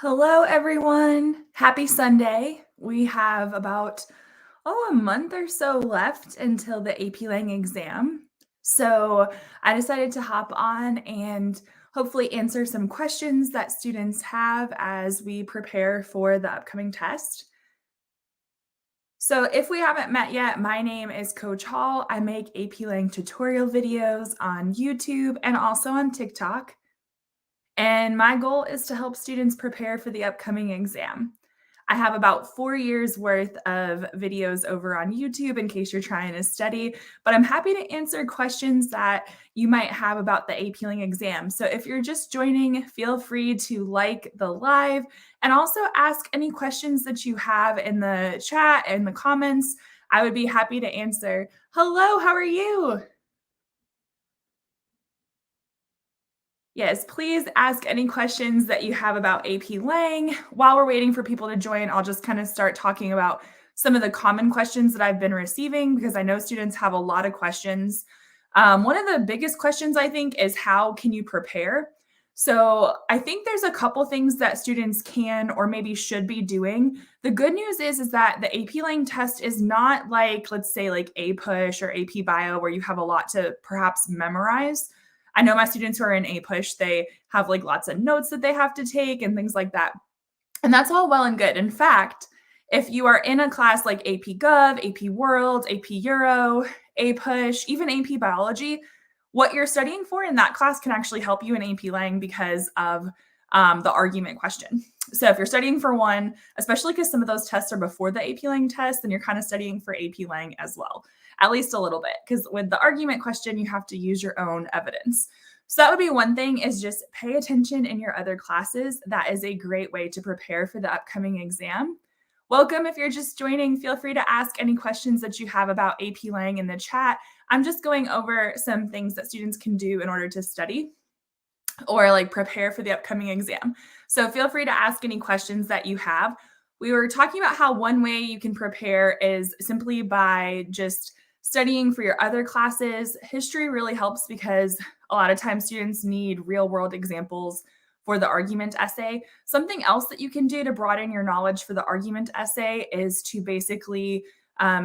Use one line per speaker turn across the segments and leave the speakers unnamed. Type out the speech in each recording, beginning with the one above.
Hello, everyone. Happy Sunday. We have about, a month or so left until the AP Lang exam. So I decided to hop on and hopefully answer some questions that students have as we prepare for the upcoming test. So if we haven't met yet, my name is Coach Hall. I make AP Lang tutorial videos on YouTube and also on TikTok. And my goal is to help students prepare for the upcoming exam. I have about 4 years worth of videos over on YouTube in case you're trying to study, but I'm happy to answer questions that you might have about the AP Lang exam. So if you're just joining, feel free to like the live and also ask any questions that you have in the chat and the comments. I would be happy to answer. Hello, how are you? Yes, please ask any questions that you have about AP Lang. While we're waiting for people to join, I'll just kind of start talking about some of the common questions that I've been receiving because I know students have a lot of questions. One of the biggest questions I think is how can you prepare? So I think there's a couple things that students can or maybe should be doing. The good news is that the AP Lang test is not like, let's say, like A Push or AP Bio, where you have a lot to perhaps memorize. I know my students who are in A Push, they have like lots of notes that they have to take and things like that. And that's all well and good. In fact, if you are in a class like AP Gov, AP World, AP Euro, A Push, even AP Biology, what you're studying for in that class can actually help you in AP Lang because of the argument question. So if you're studying for one, especially because some of those tests are before the AP Lang test, then you're kind of studying for AP Lang as well, at least a little bit, because with the argument question, you have to use your own evidence. So that would be one thing, is just pay attention in your other classes. That is a great way to prepare for the upcoming exam. Welcome. If you're just joining, feel free to ask any questions that you have about AP Lang in the chat. I'm just going over some things that students can do in order to study or like prepare for the upcoming exam. So feel free to ask any questions that you have. We were talking about how one way you can prepare is simply by just studying for your other classes. History really helps because a lot of times students need real world examples for the argument essay. Something else that you can do to broaden your knowledge for the argument essay is to basically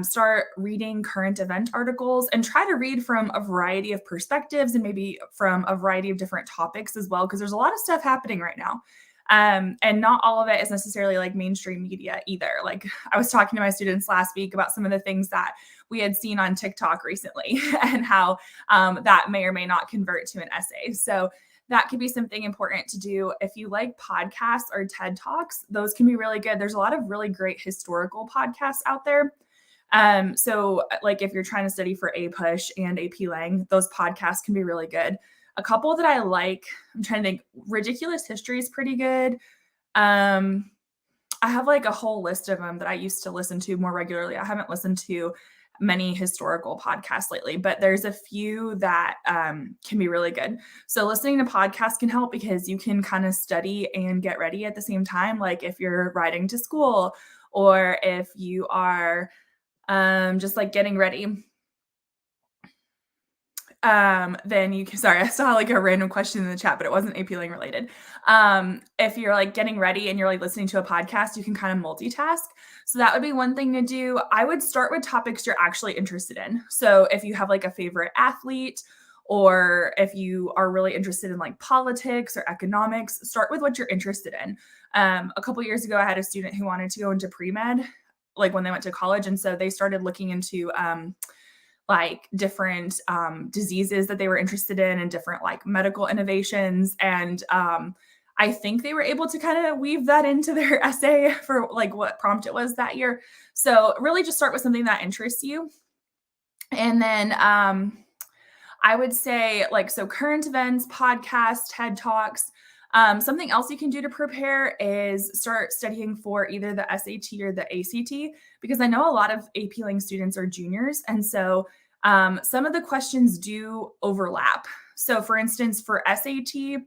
start reading current event articles and try to read from a variety of perspectives and maybe from a variety of different topics as well, because there's a lot of stuff happening right now. And not all of it is necessarily like mainstream media either. Like I was talking to my students last week about some of the things that we had seen on TikTok recently and how that may or may not convert to an essay. So that could be something important to do. If you like podcasts or TED Talks, those can be really good. There's a lot of really great historical podcasts out there. So like if you're trying to study for A Push and AP Lang, those podcasts can be really good. A couple that I like, I'm trying to think, Ridiculous History is pretty good. I have like a whole list of them that I used to listen to more regularly. I haven't listened to many historical podcasts lately, but there's a few that can be really good. So listening to podcasts can help because you can kind of study and get ready at the same time. Like if you're riding to school or if you are just like getting ready. Then you can, sorry, I saw like a random question in the chat, but it wasn't AP Lang related. If you're like getting ready and you're like listening to a podcast, you can kind of multitask. So that would be one thing to do. I would start with topics you're actually interested in. So if you have like a favorite athlete, or if you are really interested in like politics or economics, start with what you're interested in. A couple years ago, I had a student who wanted to go into pre-med, like when they went to college. And so they started looking into like different diseases that they were interested in and different like medical innovations. And I think they were able to kind of weave that into their essay for like what prompt it was that year. So really just start with something that interests you. And then I would say like, so current events, podcasts, TED Talks. Something else you can do to prepare is start studying for either the SAT or the ACT, because I know a lot of AP Lang students are juniors. And so some of the questions do overlap. So for instance, for SAT,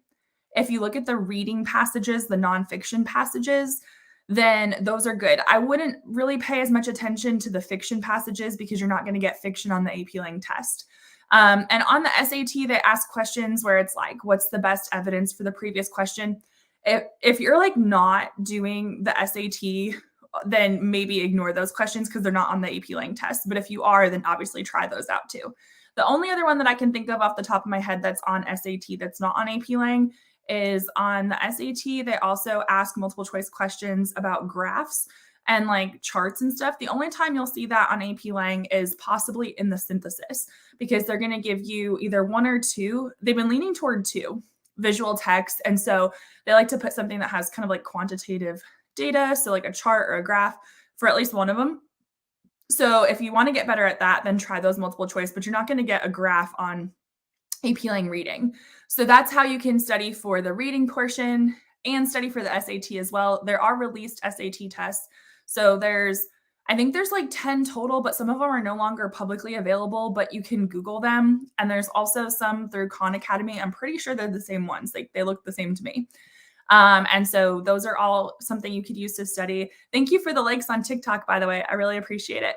if you look at the reading passages, the nonfiction passages, then those are good. I wouldn't really pay as much attention to the fiction passages because you're not going to get fiction on the AP Lang test. And on the SAT, they ask questions where it's like, what's the best evidence for the previous question? If you're like not doing the SAT, then maybe ignore those questions because they're not on the AP Lang test. But if you are, then obviously try those out too. The only other one that I can think of off the top of my head that's on SAT that's not on AP Lang is on the SAT. They also ask multiple choice questions about graphs and like charts and stuff. The only time you'll see that on AP Lang is possibly in the synthesis because they're going to give you either one or two. They've been leaning toward two visual text. And so they like to put something that has kind of like quantitative data, so like a chart or a graph for at least one of them. So if you want to get better at that, then try those multiple choice, but you're not going to get a graph on AP Lang reading. So that's how you can study for the reading portion and study for the SAT as well. There are released SAT tests. So I think there's like 10 total, but some of them are no longer publicly available, but you can Google them. And there's also some through Khan Academy. I'm pretty sure they're the same ones. Like they look the same to me. And so those are all something you could use to study. Thank you for the likes on TikTok, by the way. I really appreciate it.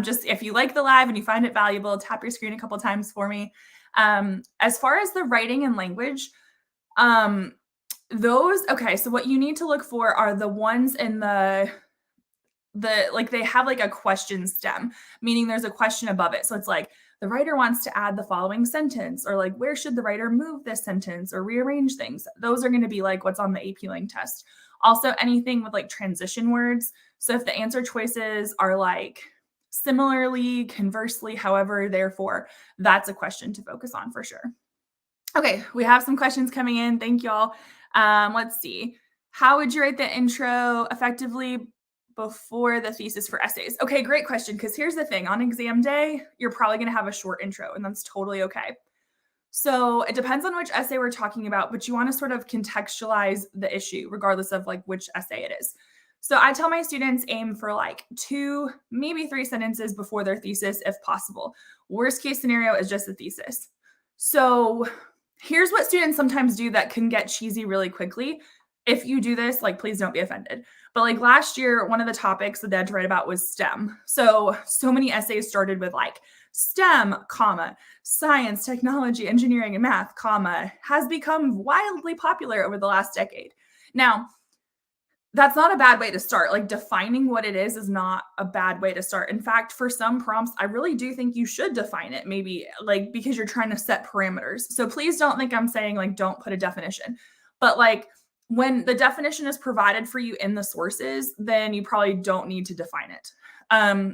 Just if you like the live and you find it valuable, tap your screen a couple times for me. As far as the writing and language, okay, so what you need to look for are the ones in the like they have like a question stem, meaning there's a question above it. So it's like the writer wants to add the following sentence, or like where should the writer move this sentence or rearrange things. Those are going to be like what's on the AP Lang test. Also anything with like transition words. So if the answer choices are like similarly, conversely, however, therefore, that's a question to focus on for sure. Okay, we have some questions coming in. Thank y'all. Let's see. How would you write the intro effectively before the thesis for essays? Okay, great question. Because here's the thing. On exam day, you're probably going to have a short intro, and that's totally okay. So it depends on which essay we're talking about, but you want to sort of contextualize the issue regardless of like which essay it is. So I tell my students aim for like 2, maybe 3 sentences before their thesis if possible. Worst case scenario is just a thesis. So here's what students sometimes do that can get cheesy really quickly. If you do this, like, please don't be offended. But like last year, one of the topics that they had to write about was STEM. So many essays started with like STEM, comma, science, technology, engineering, and math, comma, has become wildly popular over the last decade. Now, that's not a bad way to start. Like defining what it is not a bad way to start. In fact, for some prompts, I really do think you should define it, maybe like because you're trying to set parameters. So please don't think I'm saying like don't put a definition. But like when the definition is provided for you in the sources, then you probably don't need to define it.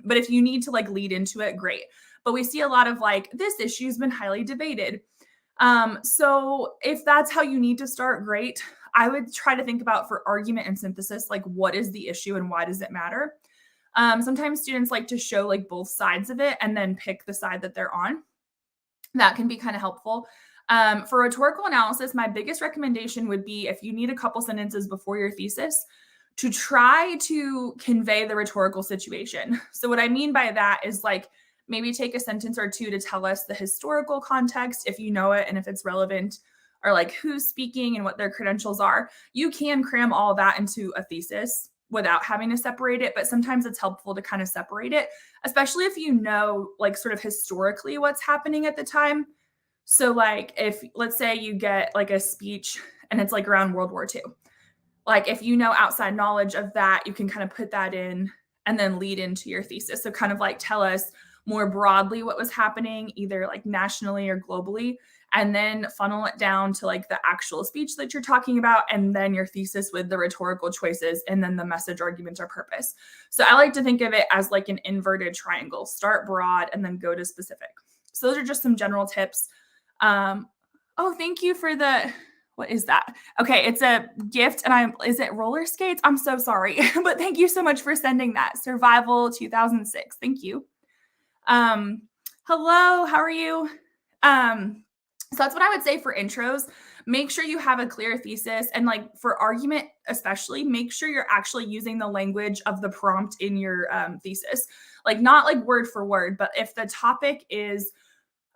But if you need to like lead into it, great. But we see a lot of like this issue has been highly debated. So if that's how you need to start, great. I would try to think about for argument and synthesis, like what is the issue and why does it matter? Sometimes students like to show like both sides of it and then pick the side that they're on. That can be kind of helpful. For rhetorical analysis, my biggest recommendation would be if you need a couple sentences before your thesis to try to convey the rhetorical situation. So what I mean by that is like maybe take a sentence or two to tell us the historical context if you know it and if it's relevant, or like who's speaking and what their credentials are. You can cram all that into a thesis without having to separate it, but sometimes it's helpful to kind of separate it, especially if you know like sort of historically what's happening at the time. So like if let's say you get like a speech and it's like around World War II, like if you know outside knowledge of that, you can kind of put that in and then lead into your thesis. So kind of like tell us more broadly what was happening, either like nationally or globally, and then funnel it down to like the actual speech that you're talking about, and then your thesis with the rhetorical choices, and then the message, argument, or purpose. So I like to think of it as like an inverted triangle. Start broad and then go to specific. So those are just some general tips. Oh, thank you for the, what is that? Okay, it's a gift, and is it roller skates? I'm so sorry, but thank you so much for sending that. Survival 2006. Thank you. Hello, how are you? So that's what I would say for intros. Make sure you have a clear thesis, and like for argument, especially make sure you're actually using the language of the prompt in your thesis, like not like word for word, but if the topic is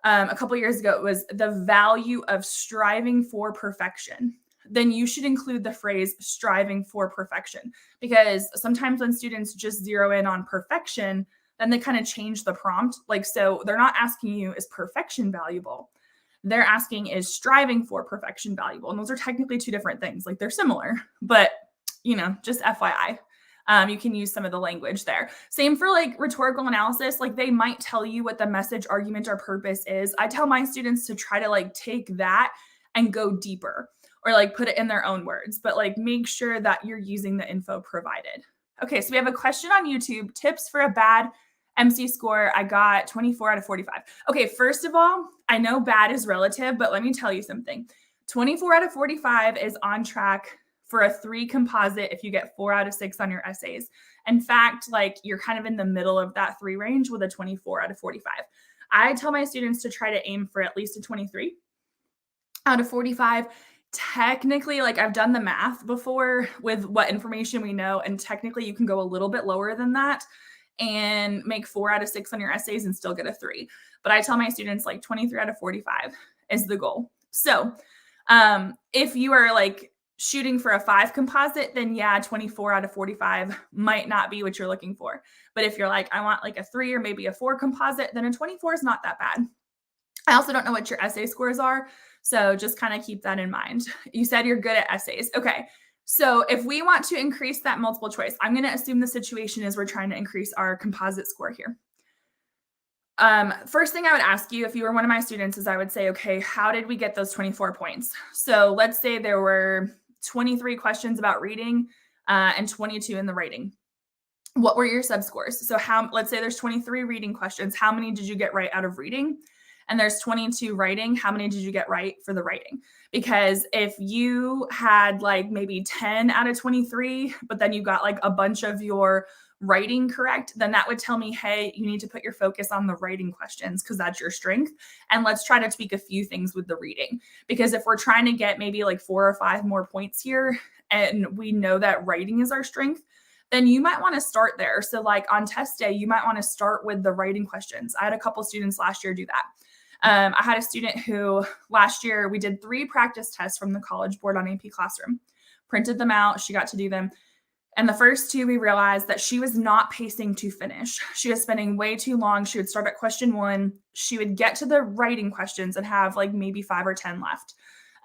a couple years ago, it was the value of striving for perfection, then you should include the phrase striving for perfection, because sometimes when students just zero in on perfection, then they kind of change the prompt. Like, so they're not asking you, is perfection valuable? They're asking, is striving for perfection valuable? And those are technically two different things. Like they're similar, but just FYI. You can use some of the language there. Same for like rhetorical analysis. Like they might tell you what the message, argument, or purpose is. I tell my students to try to like take that and go deeper or like put it in their own words, but like make sure that you're using the info provided. Okay, so we have a question on YouTube, tips for a bad MC score. I got 24 out of 45. Okay, first of all, I know bad is relative, but let me tell you something. 24 out of 45 is on track for a 3 composite if you get 4 out of 6 on your essays. In fact, like you're kind of in the middle of that 3 range with a 24 out of 45. I tell my students to try to aim for at least a 23 out of 45. Technically, like I've done the math before with what information we know, and technically you can go a little bit lower than that and make 4 out of 6 on your essays and still get a 3. But I tell my students like 23 out of 45 is the goal. So if you are like shooting for a 5 composite, then yeah, 24 out of 45 might not be what you're looking for. But if you're like, I want like a 3 or maybe a 4 composite, then a 24 is not that bad. I also don't know what your essay scores are, so just kind of keep that in mind. You said you're good at essays. Okay, so if we want to increase that multiple choice, I'm going to assume the situation is we're trying to increase our composite score here. First thing I would ask you if you were one of my students is I would say, okay, how did we get those 24 points? So let's say there were 23 questions about reading and 22 in the writing. What were your subscores? So let's say there's 23 reading questions. How many did you get right out of reading? And there's 22 writing. How many did you get right for the writing? Because if you had like maybe 10 out of 23, but then you got like a bunch of your writing correct, then that would tell me, hey, you need to put your focus on the writing questions because that's your strength. And let's try to tweak a few things with the reading. Because if we're trying to get maybe like 4 or 5 more points here, and we know that writing is our strength, then you might want to start there. So like on test day, you might want to start with the writing questions. I had a couple students last year do that. I had a student who last year we did 3 practice tests from the College Board on AP Classroom, printed them out. She got to do them. And the first 2, we realized that she was not pacing to finish. She was spending way too long. She would start at question 1. She would get to the writing questions and have like maybe 5 or 10 left.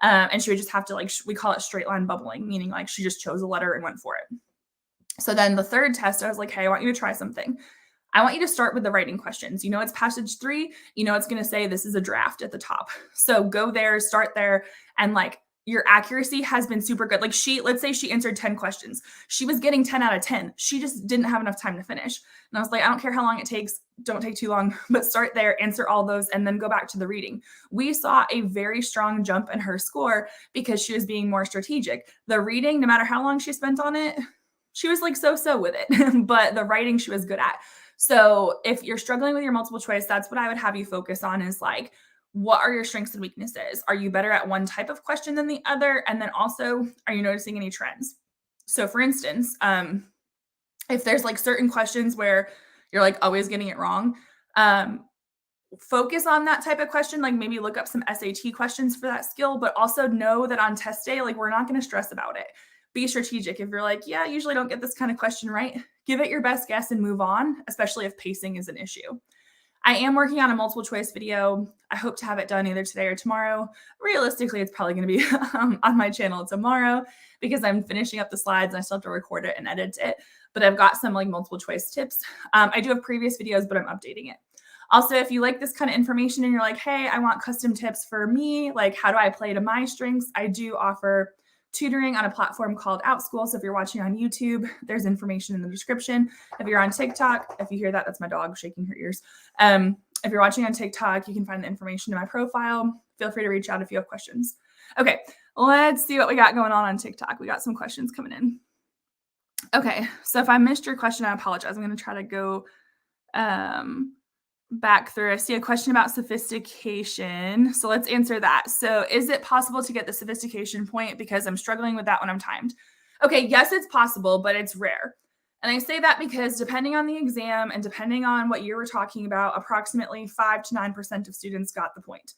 And she would just have to like, we call it straight line bubbling, meaning like she just chose a letter and went for it. So then the 3rd test, I was like, hey, I want you to try something. I want you to start with the writing questions. You know, it's passage 3. You know, it's going to say this is a draft at the top. So go there, start there. And like your accuracy has been super good. Like let's say she answered 10 questions. She was getting 10 out of 10. She just didn't have enough time to finish. And I was like, I don't care how long it takes. Don't take too long, but start there, answer all those, and then go back to the reading. We saw a very strong jump in her score because she was being more strategic. The reading, no matter how long she spent on it, she was like so with it, but the writing she was good at. So if you're struggling with your multiple choice, that's what I would have you focus on is like, what are your strengths and weaknesses? Are you better at one type of question than the other? And then also, are you noticing any trends? So for instance, if there's like certain questions where you're like always getting it wrong, focus on that type of question, like maybe look up some SAT questions for that skill, but also know that on test day, like we're not going to stress about it. Be strategic. If you're like, yeah, I usually don't get this kind of question right, give it your best guess and move on, especially if pacing is an issue. I am working on a multiple choice video. I hope to have it done either today or tomorrow. Realistically, it's probably going to be on my channel tomorrow because I'm finishing up the slides and I still have to record it and edit it. But I've got some like multiple choice tips. I do have previous videos, but I'm updating it. Also, if you like this kind of information and you're like, hey, I want custom tips for me, like how do I play to my strengths? I do offer tutoring on a platform called OutSchool. So if you're watching on YouTube, there's information in the description. If you're on TikTok, if you hear that, that's my dog shaking her ears. If you're watching on TikTok, you can find the information in my profile. Feel free to reach out if you have questions. Okay, let's see what we got going on TikTok. We got some questions coming in. Okay, so if I missed your question, I apologize. I'm going to try to go back through. I see a question about sophistication. So let's answer that. So is it possible to get the sophistication point because I'm struggling with that when I'm timed? Okay, yes, it's possible, but it's rare. And I say that because depending on the exam and depending on what you were talking about, approximately 5 to 9% of students got the point.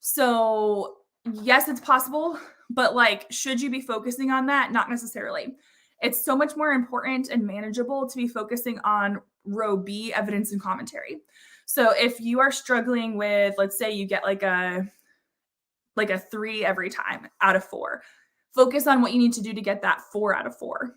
So yes, it's possible, but like, should you be focusing on that? Not necessarily. It's so much more important and manageable to be focusing on row B, evidence and commentary. So if you are struggling with, let's say you get like a like a 3 every time out of 4. Focus on what you need to do to get that 4 out of 4.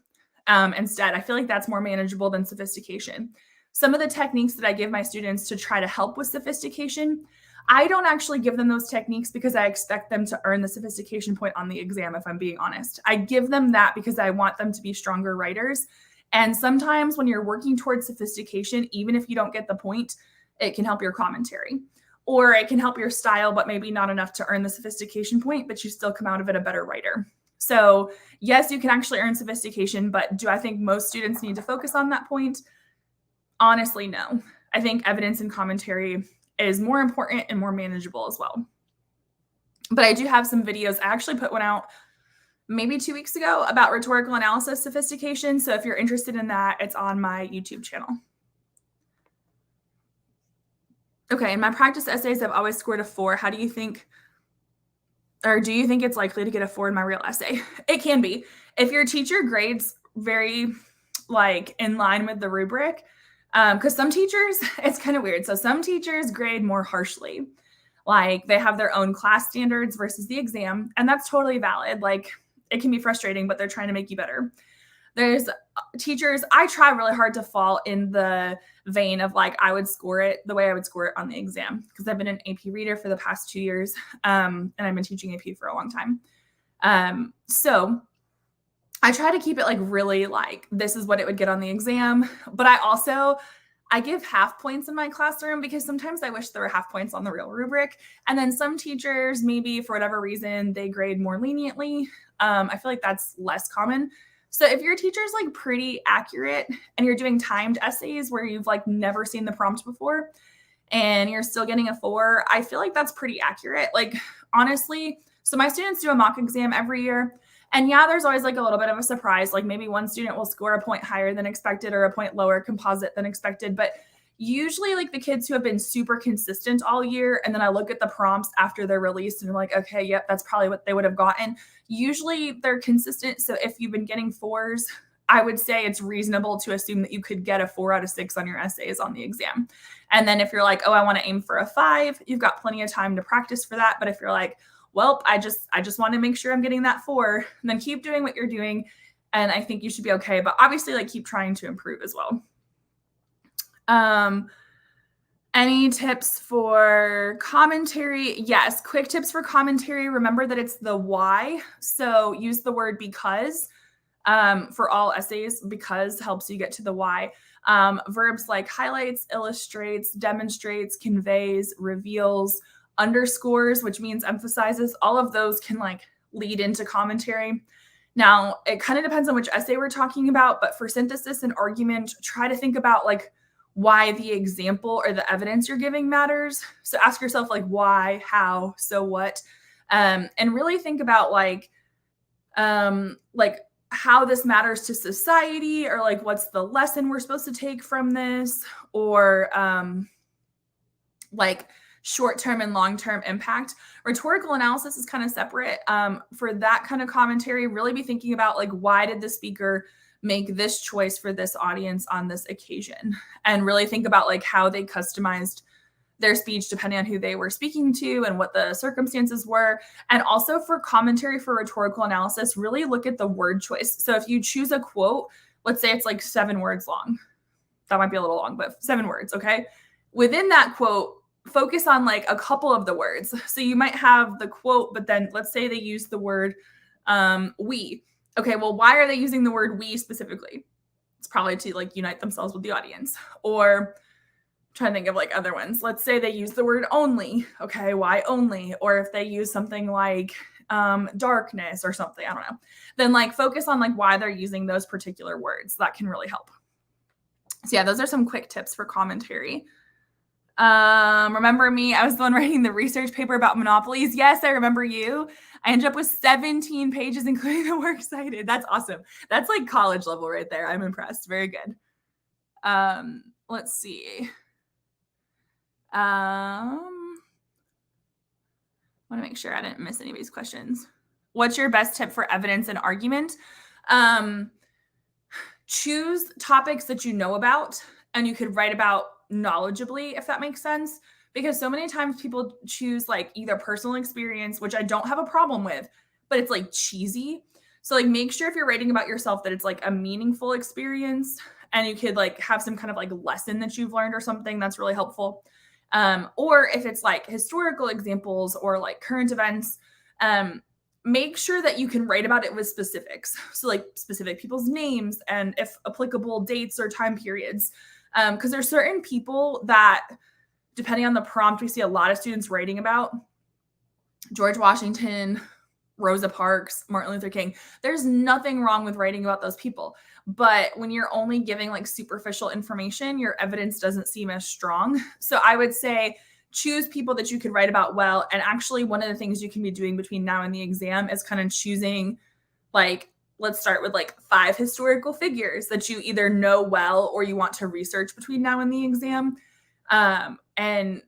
Instead, I feel like that's more manageable than sophistication. Some of the techniques that I give my students to try to help with sophistication, I don't actually give them those techniques because I expect them to earn the sophistication point on the exam, if I'm being honest. I give them that because I want them to be stronger writers. And sometimes when you're working towards sophistication, even if you don't get the point, it can help your commentary. Or it can help your style, but maybe not enough to earn the sophistication point, but you still come out of it a better writer. So yes, you can actually earn sophistication, but do I think most students need to focus on that point? Honestly, no. I think evidence and commentary is more important and more manageable as well. But I do have some videos. I actually put one out maybe 2 weeks ago about rhetorical analysis sophistication. So if you're interested in that, it's on my YouTube channel. Okay, in my practice essays, I've always scored a 4. How do you think, or do you think it's likely to get a 4 in my real essay? It can be. If your teacher grades very like in line with the rubric, because some teachers, it's kind of weird. So some teachers grade more harshly. Like they have their own class standards versus the exam, and that's totally valid. Like it can be frustrating, but they're trying to make you better. There's teachers, I try really hard to fall in the vein of like I would score it the way I would score it on the exam because I've been an AP reader for the past 2 years, and I've been teaching AP for a long time. So I try to keep it like really like this is what it would get on the exam, but I give half points in my classroom because sometimes I wish there were half points on the real rubric. And then some teachers, maybe for whatever reason, they grade more leniently. I feel like that's less common. So if your teacher's like pretty accurate and you're doing timed essays where you've like never seen the prompt before and you're still getting a 4, I feel like that's pretty accurate. Like honestly, so my students do a mock exam every year. And yeah, there's always like a little bit of a surprise. Like maybe one student will score a point higher than expected or a point lower composite than expected. But usually like the kids who have been super consistent all year, and then I look at the prompts after they're released and I'm like, okay, yep, that's probably what they would have gotten. Usually they're consistent. So if you've been getting 4s, I would say it's reasonable to assume that you could get a 4 out of 6 on your essays on the exam. And then if you're like, oh, I want to aim for a 5, you've got plenty of time to practice for that. But if you're like, well, I just want to make sure I'm getting that 4, and then keep doing what you're doing. And I think you should be okay. But obviously like keep trying to improve as well. Any tips for commentary? Yes. Quick tips for commentary. Remember that it's the why. So use the word because for all essays. Because helps you get to the why. Verbs like highlights, illustrates, demonstrates, conveys, reveals, underscores, which means emphasizes, all of those can like lead into commentary. Now, it kind of depends on which essay we're talking about, but for synthesis and argument, try to think about like why the example or the evidence you're giving matters. So ask yourself like why, how, so what, and really think about like how this matters to society, or like what's the lesson we're supposed to take from this, or like short-term and long-term impact. Rhetorical analysis is kind of separate. For that kind of commentary, really be thinking about like, why did the speaker make this choice for this audience on this occasion? And really think about like how they customized their speech depending on who they were speaking to and what the circumstances were. And also for commentary for rhetorical analysis, really look at the word choice. So if you choose a quote, let's say it's like 7 words long. That might be a little long, but 7 words, okay? Within that quote, focus on like a couple of the words. So you might have the quote, but then let's say they use the word we. Okay, well, why are they using the word we specifically? It's probably to like unite themselves with the audience. Or I'm trying to think of like other ones. Let's say they use the word only. Okay, why only? Or if they use something like darkness or something, I don't know. Then like focus on like why they're using those particular words. That can really help. So yeah, those are some quick tips for commentary. Remember me? I was the one writing the research paper about monopolies. Yes, I remember you. I ended up with 17 pages, including the works cited. That's awesome. That's like college level right there. I'm impressed. Very good. Let's see. I want to make sure I didn't miss any of these questions. What's your best tip for evidence and argument? Choose topics that you know about and you could write about knowledgeably, if that makes sense. because so many times people choose like either personal experience, which I don't have a problem with, but it's like cheesy. So like make sure if you're writing about yourself that it's like a meaningful experience and you could like have some kind of like lesson that you've learned or something that's really helpful. Or if it's like historical examples or like current events, make sure that you can write about it with specifics. So like specific people's names and if applicable dates or time periods. Because there's certain people that, depending on the prompt, we see a lot of students writing about George Washington, Rosa Parks, Martin Luther King. There's nothing wrong with writing about those people. But when you're only giving like superficial information, your evidence doesn't seem as strong. So I would say choose people that you could write about well. And actually, one of the things you can be doing between now and the exam is kind of choosing, like, let's start with like 5 historical figures that you either know well or you want to research between now and the exam. And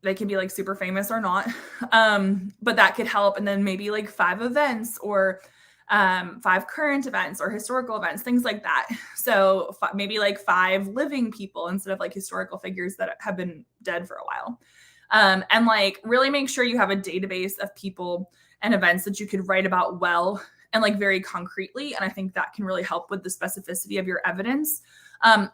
they can be like super famous or not. But that could help. And then maybe like 5 events or 5 current events or historical events, things like that. So maybe like 5 living people instead of like historical figures that have been dead for a while. And like really make sure you have a database of people and events that you could write about well and like very concretely. And I think that can really help with the specificity of your evidence.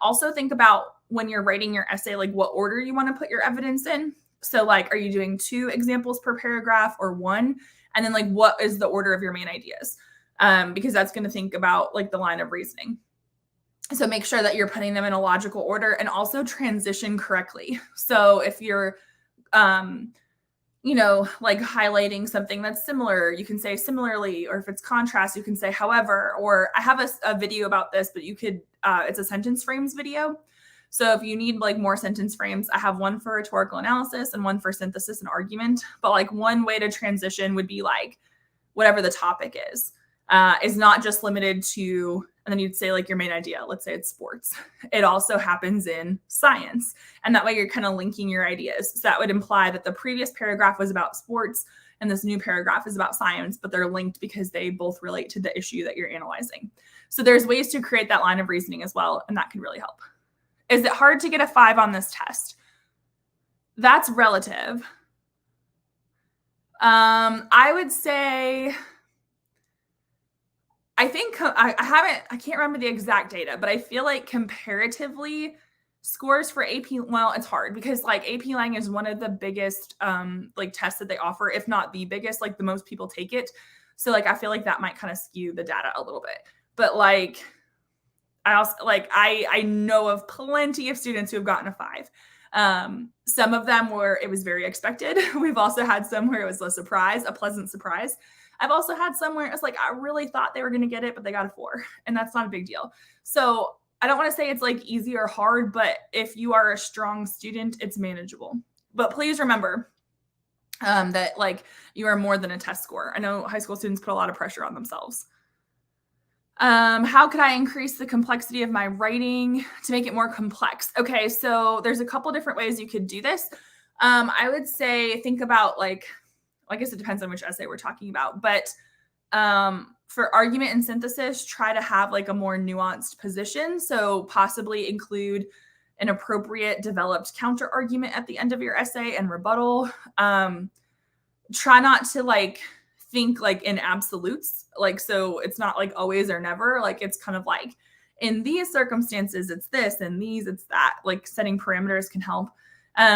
Also think about when you're writing your essay, like what order you want to put your evidence in. So like, are you doing 2 examples per paragraph or 1? And then like, what is the order of your main ideas? Because that's going to think about like the line of reasoning. So make sure that you're putting them in a logical order and also transition correctly. So if you're, like highlighting something that's similar, you can say similarly, or if it's contrast, you can say however, or I have a video about this, but you could, it's a sentence frames video. So if you need like more sentence frames, I have one for rhetorical analysis and one for synthesis and argument. But like one way to transition would be like whatever the topic is not just limited to, and then you'd say like your main idea, let's say it's sports. It also happens in science. And that way you're kind of linking your ideas. So that would imply that the previous paragraph was about sports and this new paragraph is about science, but they're linked because they both relate to the issue that you're analyzing. So there's ways to create that line of reasoning as well. And that can really help. Is it hard to get a 5 on this test? That's relative. I would say, I think I can't remember the exact data, but I feel like comparatively scores for AP, well, it's hard because like AP Lang is one of the biggest like tests that they offer, if not the biggest, like the most people take it. So like, I feel like that might kind of skew the data a little bit, but like, I also like, I know of plenty of students who have gotten a 5. Some of them where it was very expected. We've also had some where it was a pleasant surprise. I've also had some where it's like, I really thought they were going to get it, but they got a 4 and that's not a big deal. So I don't want to say it's like easy or hard, but if you are a strong student, it's manageable. But please remember that like you are more than a test score. I know high school students put a lot of pressure on themselves. How could I increase the complexity of my writing to make it more complex? Okay, so there's a couple different ways you could do this. I would say think about like, I guess it depends on which essay we're talking about, but for argument and synthesis, try to have like a more nuanced position. So possibly include an appropriate developed counter argument at the end of your essay and rebuttal. Try not to like think like in absolutes, like, so it's not like always or never, like it's kind of like in these circumstances, it's this, and these, it's that, like setting parameters can help.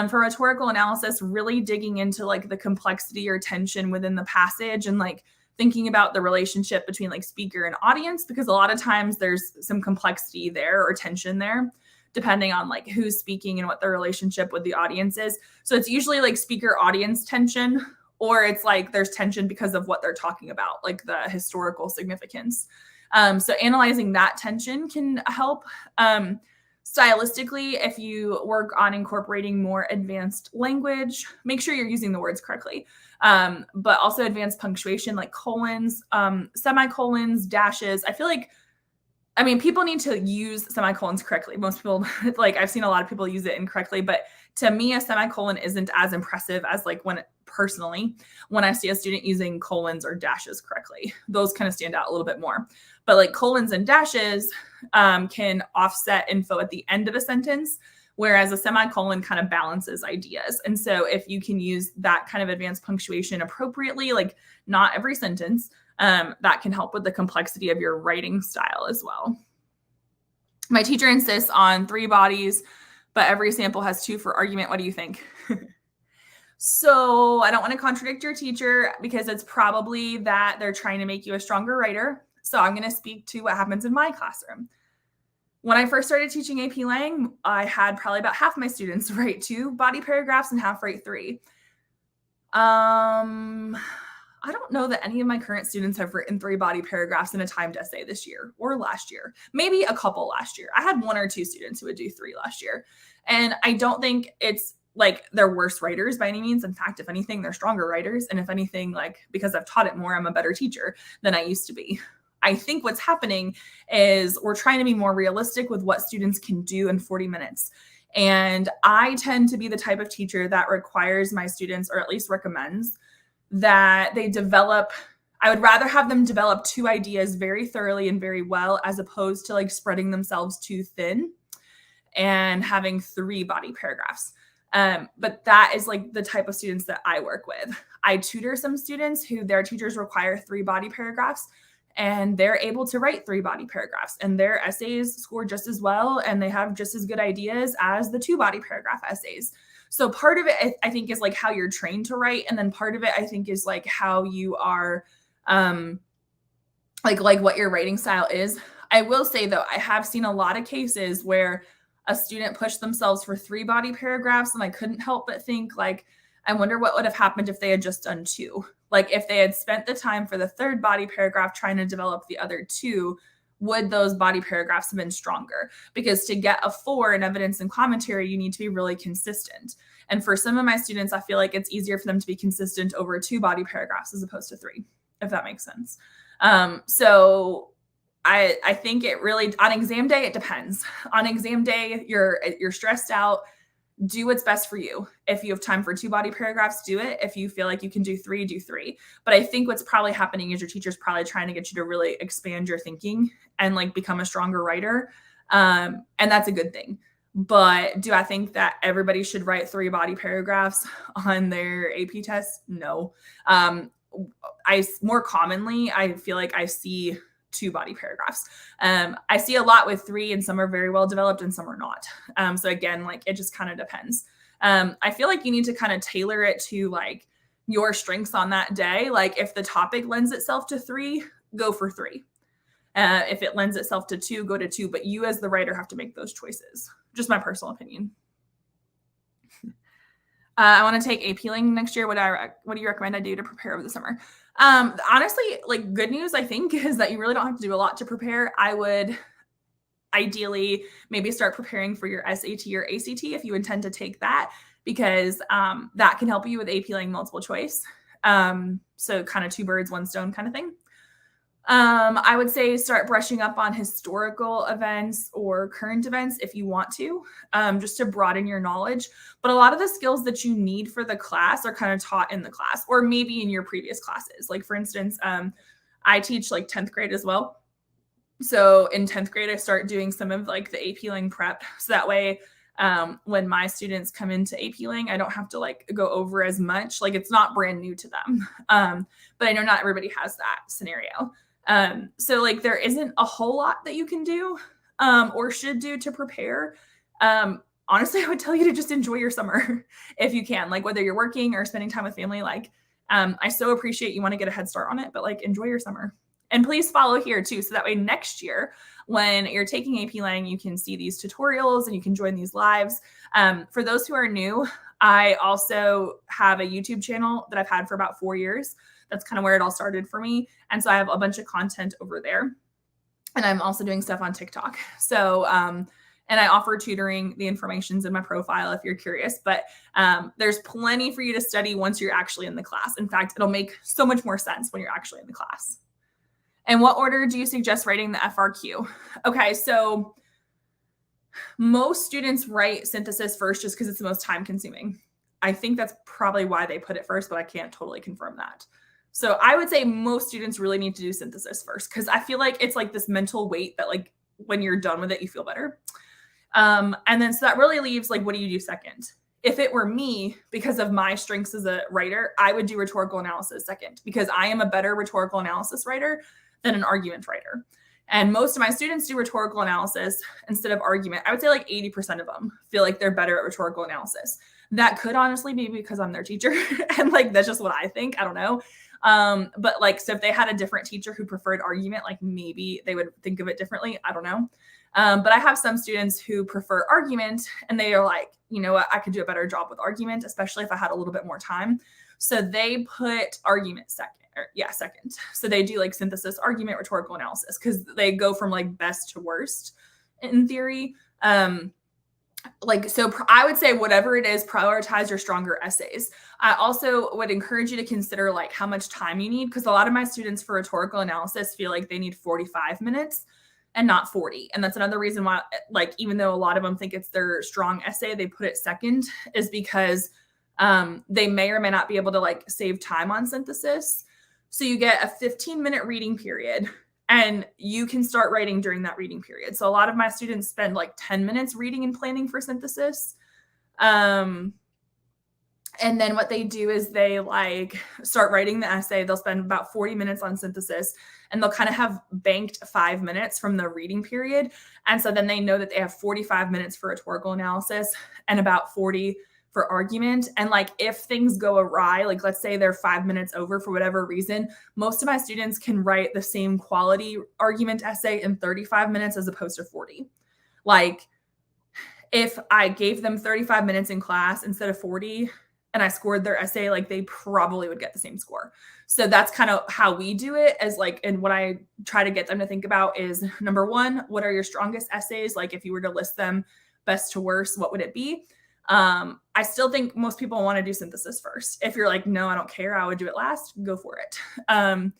For rhetorical analysis, really digging into like the complexity or tension within the passage and like thinking about the relationship between like speaker and audience, because a lot of times there's some complexity there or tension there, depending on like who's speaking and what the relationship with the audience is. So it's usually like speaker audience tension, or it's like there's tension because of what they're talking about, like the historical significance. So analyzing that tension can help. Stylistically, if you work on incorporating more advanced language, make sure you're using the words correctly. But also advanced punctuation like colons, semicolons, dashes. I feel like, I mean, people need to use semicolons correctly. Most people, like I've seen a lot of people use it incorrectly, but to me, a semicolon isn't as impressive as like when I see a student using colons or dashes correctly. Those kind of stand out a little bit more. But like colons and dashes can offset info at the end of a sentence, whereas a semicolon kind of balances ideas. And so if you can use that kind of advanced punctuation appropriately, like not every sentence, that can help with the complexity of your writing style as well. My teacher insists on 3 bodies, but every sample has 2 for argument. What do you think? So I don't want to contradict your teacher because it's probably that they're trying to make you a stronger writer. So I'm going to speak to what happens in my classroom. When I first started teaching AP Lang, I had probably about half my students write 2 body paragraphs and half write 3. I don't know that any of my current students have written 3 body paragraphs in a timed essay this year or last year. Maybe a couple last year. I had 1 or 2 students who would do 3 last year. And I don't think it's like they're worse writers by any means. In fact, if anything, they're stronger writers. And if anything, like because I've taught it more, I'm a better teacher than I used to be. I think what's happening is we're trying to be more realistic with what students can do in 40 minutes. And I tend to be the type of teacher that requires my students, or at least recommends, that they develop. I would rather have them develop 2 ideas very thoroughly and very well, as opposed to like spreading themselves too thin and having 3 body paragraphs. But that is like the type of students that I work with. I tutor some students who their teachers require 3 body paragraphs, and they're able to write 3 body paragraphs, and their essays score just as well, and they have just as good ideas as the 2 body paragraph essays. So part of it, I think, is like how you're trained to write. And then part of it, I think, is like how you are, like what your writing style is. I will say, though, I have seen a lot of cases where a student pushed themselves for 3 body paragraphs, and I couldn't help but think, like, I wonder what would have happened if they had just done 2. Like if they had spent the time for the 3rd body paragraph trying to develop the other 2, would those body paragraphs have been stronger? Because to get a 4 in evidence and commentary, you need to be really consistent. And for some of my students, I feel like it's easier for them to be consistent over 2 body paragraphs as opposed to 3, if that makes sense. So I think it really, on exam day, it depends. On exam day, you're stressed out. Do what's best for you. If you have time for 2 body paragraphs, do it. If you feel like you can do 3, do 3. But I think what's probably happening is your teacher's probably trying to get you to really expand your thinking and like become a stronger writer. And that's a good thing. But do I think that everybody should write 3 body paragraphs on their AP test? No. More commonly, I feel like I see 2 body paragraphs. I see a lot with 3, and some are very well developed and some are not. So again, like it just kind of depends. I feel like you need to kind of tailor it to like your strengths on that day. Like if the topic lends itself to 3, go for 3. If it lends itself to 2, go to 2. But you as the writer have to make those choices. Just my personal opinion. I want to take AP Lang next year. What do you recommend I do to prepare over the summer? Honestly, like good news, I think, is that you really don't have to do a lot to prepare. I would ideally maybe start preparing for your SAT or ACT if you intend to take that, because that can help you with AP Lang multiple choice. So kind of 2 birds, 1 stone kind of thing. I would say start brushing up on historical events or current events if you want to, just to broaden your knowledge. But a lot of the skills that you need for the class are kind of taught in the class, or maybe in your previous classes. Like for instance, I teach like 10th grade as well. So in 10th grade, I start doing some of like the AP Lang prep. So that way, when my students come into AP Lang, I don't have to like go over as much. Like it's not brand new to them. But I know not everybody has that scenario. So like there isn't a whole lot that you can do or should do to prepare. Honestly, I would tell you to just enjoy your summer if you can, like whether you're working or spending time with family. Like I so appreciate you want to get a head start on it, but like enjoy your summer. And please follow here too. So that way next year, when you're taking AP Lang, you can see these tutorials and you can join these lives. For those who are new, I also have a YouTube channel that I've had for about 4 years. That's kind of where it all started for me. And so I have a bunch of content over there. And I'm also doing stuff on TikTok. So, and I offer tutoring. The information's in my profile if you're curious. But there's plenty for you to study once you're actually in the class. In fact, it'll make so much more sense when you're actually in the class. In what order do you suggest writing the FRQ? Okay, so most students write synthesis first just because it's the most time consuming. I think that's probably why they put it first, but I can't totally confirm that. So I would say most students really need to do synthesis first, because I feel like it's like this mental weight that like when you're done with it, you feel better. And then so that really leaves like, what do you do second? If it were me, because of my strengths as a writer, I would do rhetorical analysis second because I am a better rhetorical analysis writer than an argument writer. And most of my students do rhetorical analysis instead of argument. I would say like 80% of them feel like they're better at rhetorical analysis. That could honestly be because I'm their teacher and like that's just what I think. I don't know. But like, so if they had a different teacher who preferred argument, like maybe they would think of it differently. I don't know. But I have some students who prefer argument and they are like, you know what, I could do a better job with argument, especially if I had a little bit more time. So they put argument second. So they do like synthesis, argument, rhetorical analysis, because they go from like best to worst in theory. So I would say whatever it is, prioritize your stronger essays. I also would encourage you to consider like how much time you need, because a lot of my students for rhetorical analysis feel like they need 45 minutes and not 40. And that's another reason why, like, even though a lot of them think it's their strong essay, they put it second, is because they may or may not be able to like save time on synthesis. So you get a 15-minute reading period and you can start writing during that reading period. So a lot of my students spend like 10 minutes reading and planning for synthesis. And then what they do is they like start writing the essay. They'll spend about 40 minutes on synthesis and they'll kind of have banked 5 minutes from the reading period. And so then they know that they have 45 minutes for rhetorical analysis and about 40 for argument. And like, if things go awry, like let's say they're 5 minutes over for whatever reason, most of my students can write the same quality argument essay in 35 minutes as opposed to 40. Like if I gave them 35 minutes in class instead of 40 and I scored their essay, like they probably would get the same score. So that's kind of how we do it, as like, and what I try to get them to think about is, number one, what are your strongest essays? Like if you were to list them best to worst, what would it be? I still think most people want to do synthesis first. If you're like, no, I don't care, I would do it last, go for it. And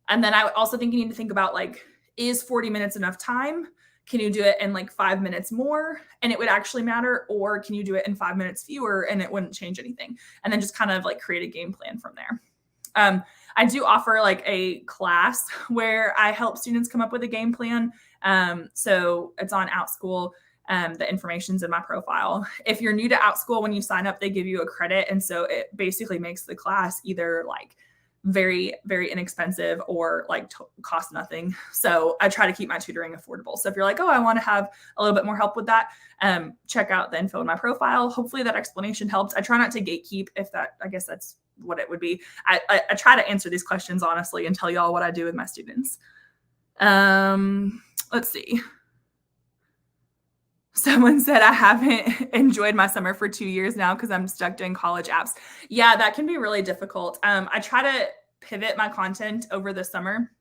then I also think you need to think about like, is 40 minutes enough time? Can you do it in like 5 minutes more and it would actually matter? Or can you do it in 5 minutes fewer and it wouldn't change anything? And then just kind of like create a game plan from there. I do offer like a class where I help students come up with a game plan. So it's on OutSchool. The information's in my profile. If you're new to OutSchool, when you sign up, they give you a credit. And so it basically makes the class either like very, very inexpensive or like cost nothing. So I try to keep my tutoring affordable. So if you're like, oh, I want to have a little bit more help with that, check out the info in my profile. Hopefully that explanation helped. I try not to gatekeep, I guess that's what it would be. I try to answer these questions honestly and tell y'all what I do with my students. Let's see. Someone said I haven't enjoyed my summer for 2 years now because I'm stuck doing college apps. Yeah, that can be really difficult. I try to pivot my content over the summer.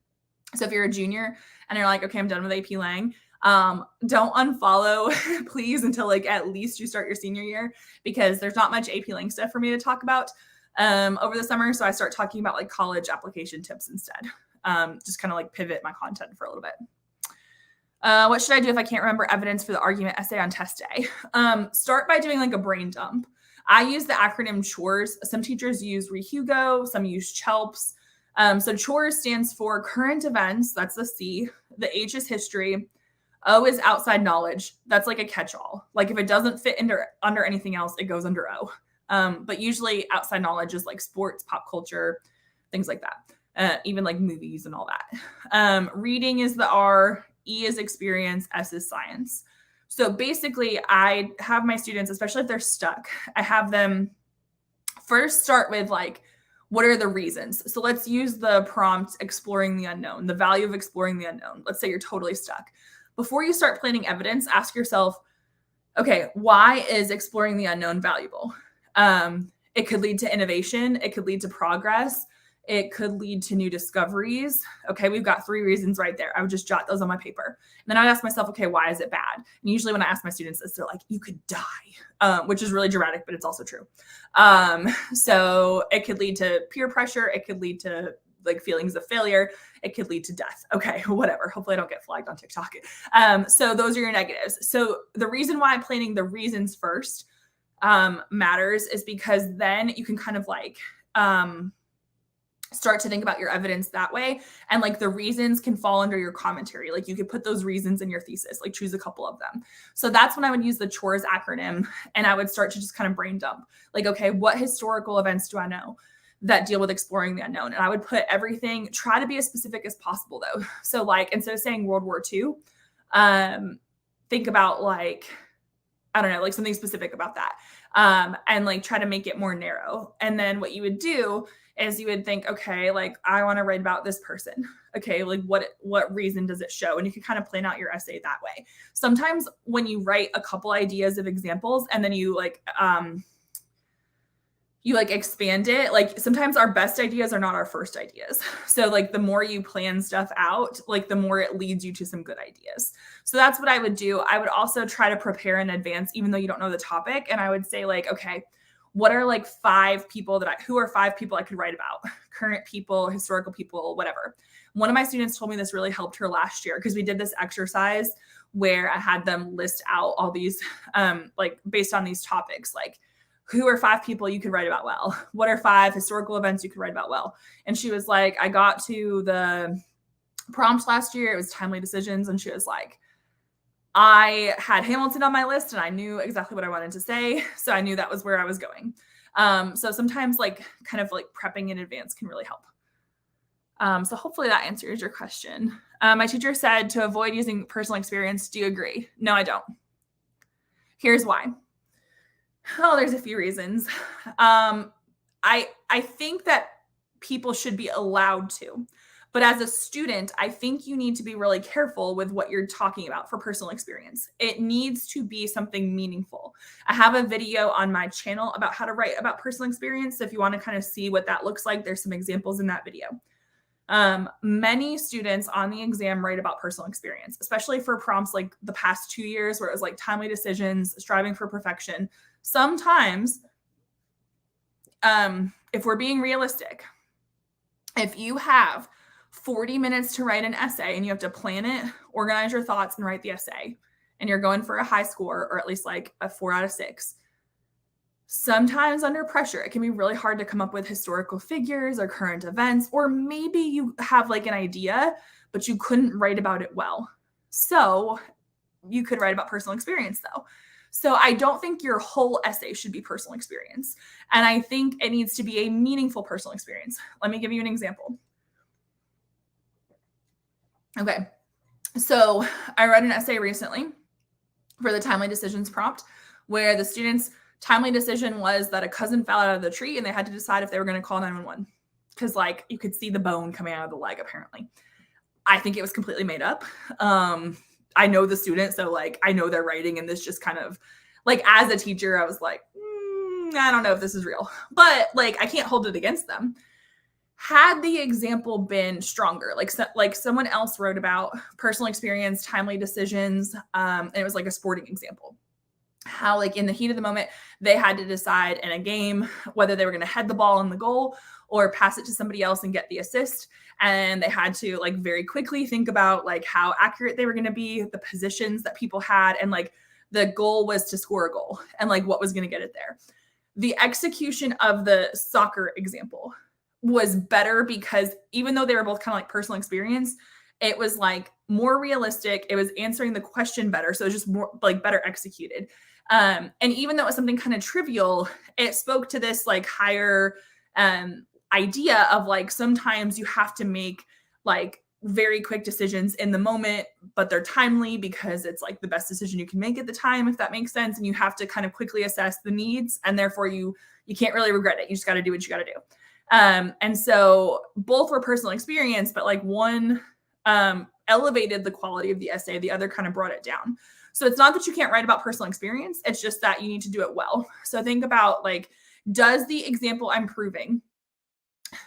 So if you're a junior and you're like, okay, I'm done with AP Lang, don't unfollow, please, until like at least you start your senior year, because there's not much AP Lang stuff for me to talk about over the summer. So I start talking about like college application tips instead. Just kind of like pivot my content for a little bit. What should I do if I can't remember evidence for the argument essay on test day? Start by doing like a brain dump. I use the acronym CHORS. Some teachers use ReHugo, some use CHELPS. So CHORS stands for current events. That's the C. The H is history. O is outside knowledge. That's like a catch-all. Like if it doesn't fit under anything else, it goes under O. But usually outside knowledge is like sports, pop culture, things like that. Even like movies and all that. Reading is the R. E is experience, S is science. So basically I have my students, especially if they're stuck, I have them first start with like, what are the reasons? So let's use the prompt, exploring the unknown, the value of exploring the unknown. Let's say you're totally stuck. Before you start planning evidence, ask yourself, okay, why is exploring the unknown valuable? It could lead to innovation. It could lead to progress. It could lead to new discoveries. Okay, we've got 3 reasons right there. I would just jot those on my paper. And then I would ask myself, okay, why is it bad? And usually when I ask my students this, they're like, you could die, which is really dramatic, but it's also true. So it could lead to peer pressure. It could lead to like feelings of failure. It could lead to death. Okay, whatever. Hopefully I don't get flagged on TikTok. So those are your negatives. So the reason why planning the reasons first matters is because then you can kind of like, start to think about your evidence that way. And like the reasons can fall under your commentary. Like you could put those reasons in your thesis, like choose a couple of them. So that's when I would use the CHORES acronym, and I would start to just kind of brain dump. Like, okay, what historical events do I know that deal with exploring the unknown? And I would put everything, try to be as specific as possible though. So like instead of saying World War II, think about like, I don't know, like something specific about that. And like try to make it more narrow. And then what you would do is you would think, okay, like I want to write about this person. Okay, like what reason does it show? And you can kind of plan out your essay that way. Sometimes when you write a couple ideas of examples and then you expand it, like sometimes our best ideas are not our first ideas. So like the more you plan stuff out, like the more it leads you to some good ideas. So that's what I would do. I would also try to prepare in advance, even though you don't know the topic. And I would say like, okay, what are like 5 people who are 5 people I could write about? Current people, historical people, whatever. One of my students told me this really helped her last year because we did this exercise where I had them list out all these, like based on these topics, like who are 5 people you could write about well? What are 5 historical events you could write about well? And she was like, I got to the prompt last year. It was timely decisions. And she was like, I had Hamilton on my list and I knew exactly what I wanted to say. So I knew that was where I was going. So sometimes like kind of like prepping in advance can really help. So hopefully that answers your question. My teacher said to avoid using personal experience. Do you agree? No, I don't. Here's why. Oh, there's a few reasons. I think that people should be allowed to. But as a student, I think you need to be really careful with what you're talking about for personal experience. It needs to be something meaningful. I have a video on my channel about how to write about personal experience. So if you want to kind of see what that looks like, there's some examples in that video. Many students on the exam write about personal experience, especially for prompts like the past 2 years where it was like timely decisions, striving for perfection. Sometimes, if we're being realistic, if you have 40 minutes to write an essay and you have to plan it, organize your thoughts, and write the essay, and you're going for a high score or at least like a 4 out of 6, sometimes under pressure, it can be really hard to come up with historical figures or current events, or maybe you have like an idea, but you couldn't write about it well. So you could write about personal experience though. So I don't think your whole essay should be personal experience. And I think it needs to be a meaningful personal experience. Let me give you an example. Okay. So I read an essay recently for the timely decisions prompt where the students' timely decision was that a cousin fell out of the tree and they had to decide if they were going to call 911 because like you could see the bone coming out of the leg apparently. I think it was completely made up. I know the student, so like I know their writing, and this just kind of like as a teacher, I was like, I don't know if this is real, but like I can't hold it against them. Had the example been stronger, like someone else wrote about personal experience, timely decisions, and it was like a sporting example. How like in the heat of the moment, they had to decide in a game whether they were going to head the ball in the goal or pass it to somebody else and get the assist. And they had to like very quickly think about like how accurate they were going to be, the positions that people had, and like the goal was to score a goal and like what was going to get it there. The execution of the soccer example was better because even though they were both kind of like personal experience, it was like more realistic. It was answering the question better. So it was just more like better executed. And even though it was something kind of trivial, it spoke to this like higher idea of like sometimes you have to make like very quick decisions in the moment, but they're timely because it's like the best decision you can make at the time, if that makes sense. And you have to kind of quickly assess the needs, and therefore you can't really regret it. You just got to do what you got to do. And so both were personal experience, but like one elevated the quality of the essay, the other kind of brought it down. So it's not that you can't write about personal experience, it's just that you need to do it well. So think about like, does the example I'm proving,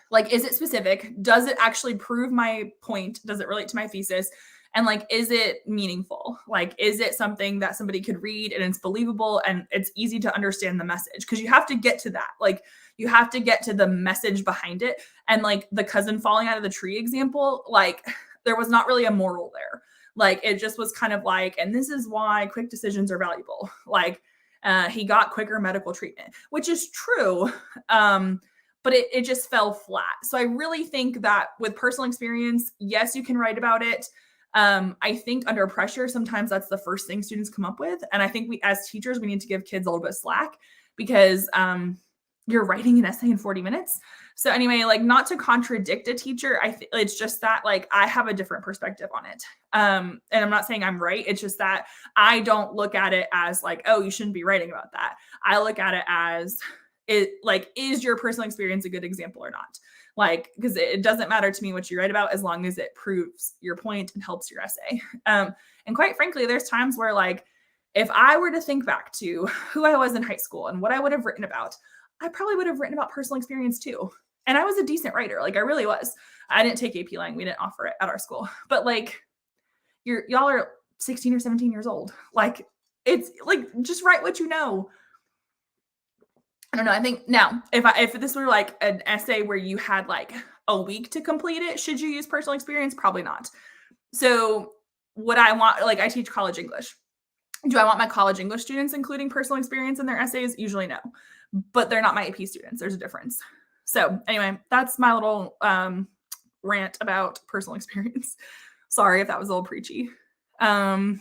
like, is it specific? Does it actually prove my point? Does it relate to my thesis? And like, is it meaningful? Like, is it something that somebody could read and it's believable and it's easy to understand the message? Because you have to get to that. Like, you have to get to the message behind it. And like the cousin falling out of the tree example, like there was not really a moral there. Like, it just was kind of like, and this is why quick decisions are valuable. Like, he got quicker medical treatment, which is true. but it just fell flat. So I really think that with personal experience, yes, you can write about it. I think under pressure, sometimes that's the first thing students come up with. And I think we, as teachers, we need to give kids a little bit of slack because you're writing an essay in 40 minutes. So anyway, like not to contradict a teacher, it's just that like I have a different perspective on it. And I'm not saying I'm right. It's just that I don't look at it as like, oh, you shouldn't be writing about that. I look at it as is your personal experience a good example or not? Like, because it doesn't matter to me what you write about as long as it proves your point and helps your essay. And quite frankly, there's times where like, if I were to think back to who I was in high school and what I would have written about, I probably would have written about personal experience too. And I was a decent writer. Like I really was. I didn't take AP Lang. We didn't offer it at our school, but like y'all are 16 or 17 years old. Like it's like, just write what you know. I don't know. I think now if this were like an essay where you had like a week to complete it, should you use personal experience? Probably not. So what I want, like I teach college English. Do I want my college English students including personal experience in their essays? Usually no, but they're not my AP students. There's a difference. So anyway, that's my little rant about personal experience. Sorry if that was a little preachy. I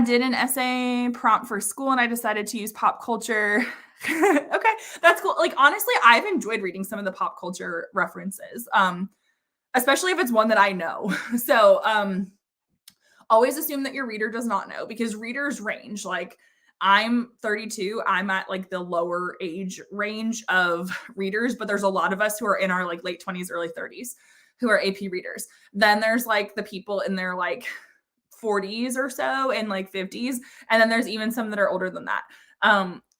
did an essay prompt for school and I decided to use pop culture. Okay, that's cool. Like, honestly, I've enjoyed reading some of the pop culture references, especially if it's one that I know. So always assume that your reader does not know because readers range. Like, I'm 32. I'm at like the lower age range of readers, but there's a lot of us who are in our like late 20s, early 30s who are AP readers. Then there's like the people in their like 40s or so and like 50s. And then there's even some that are older than that.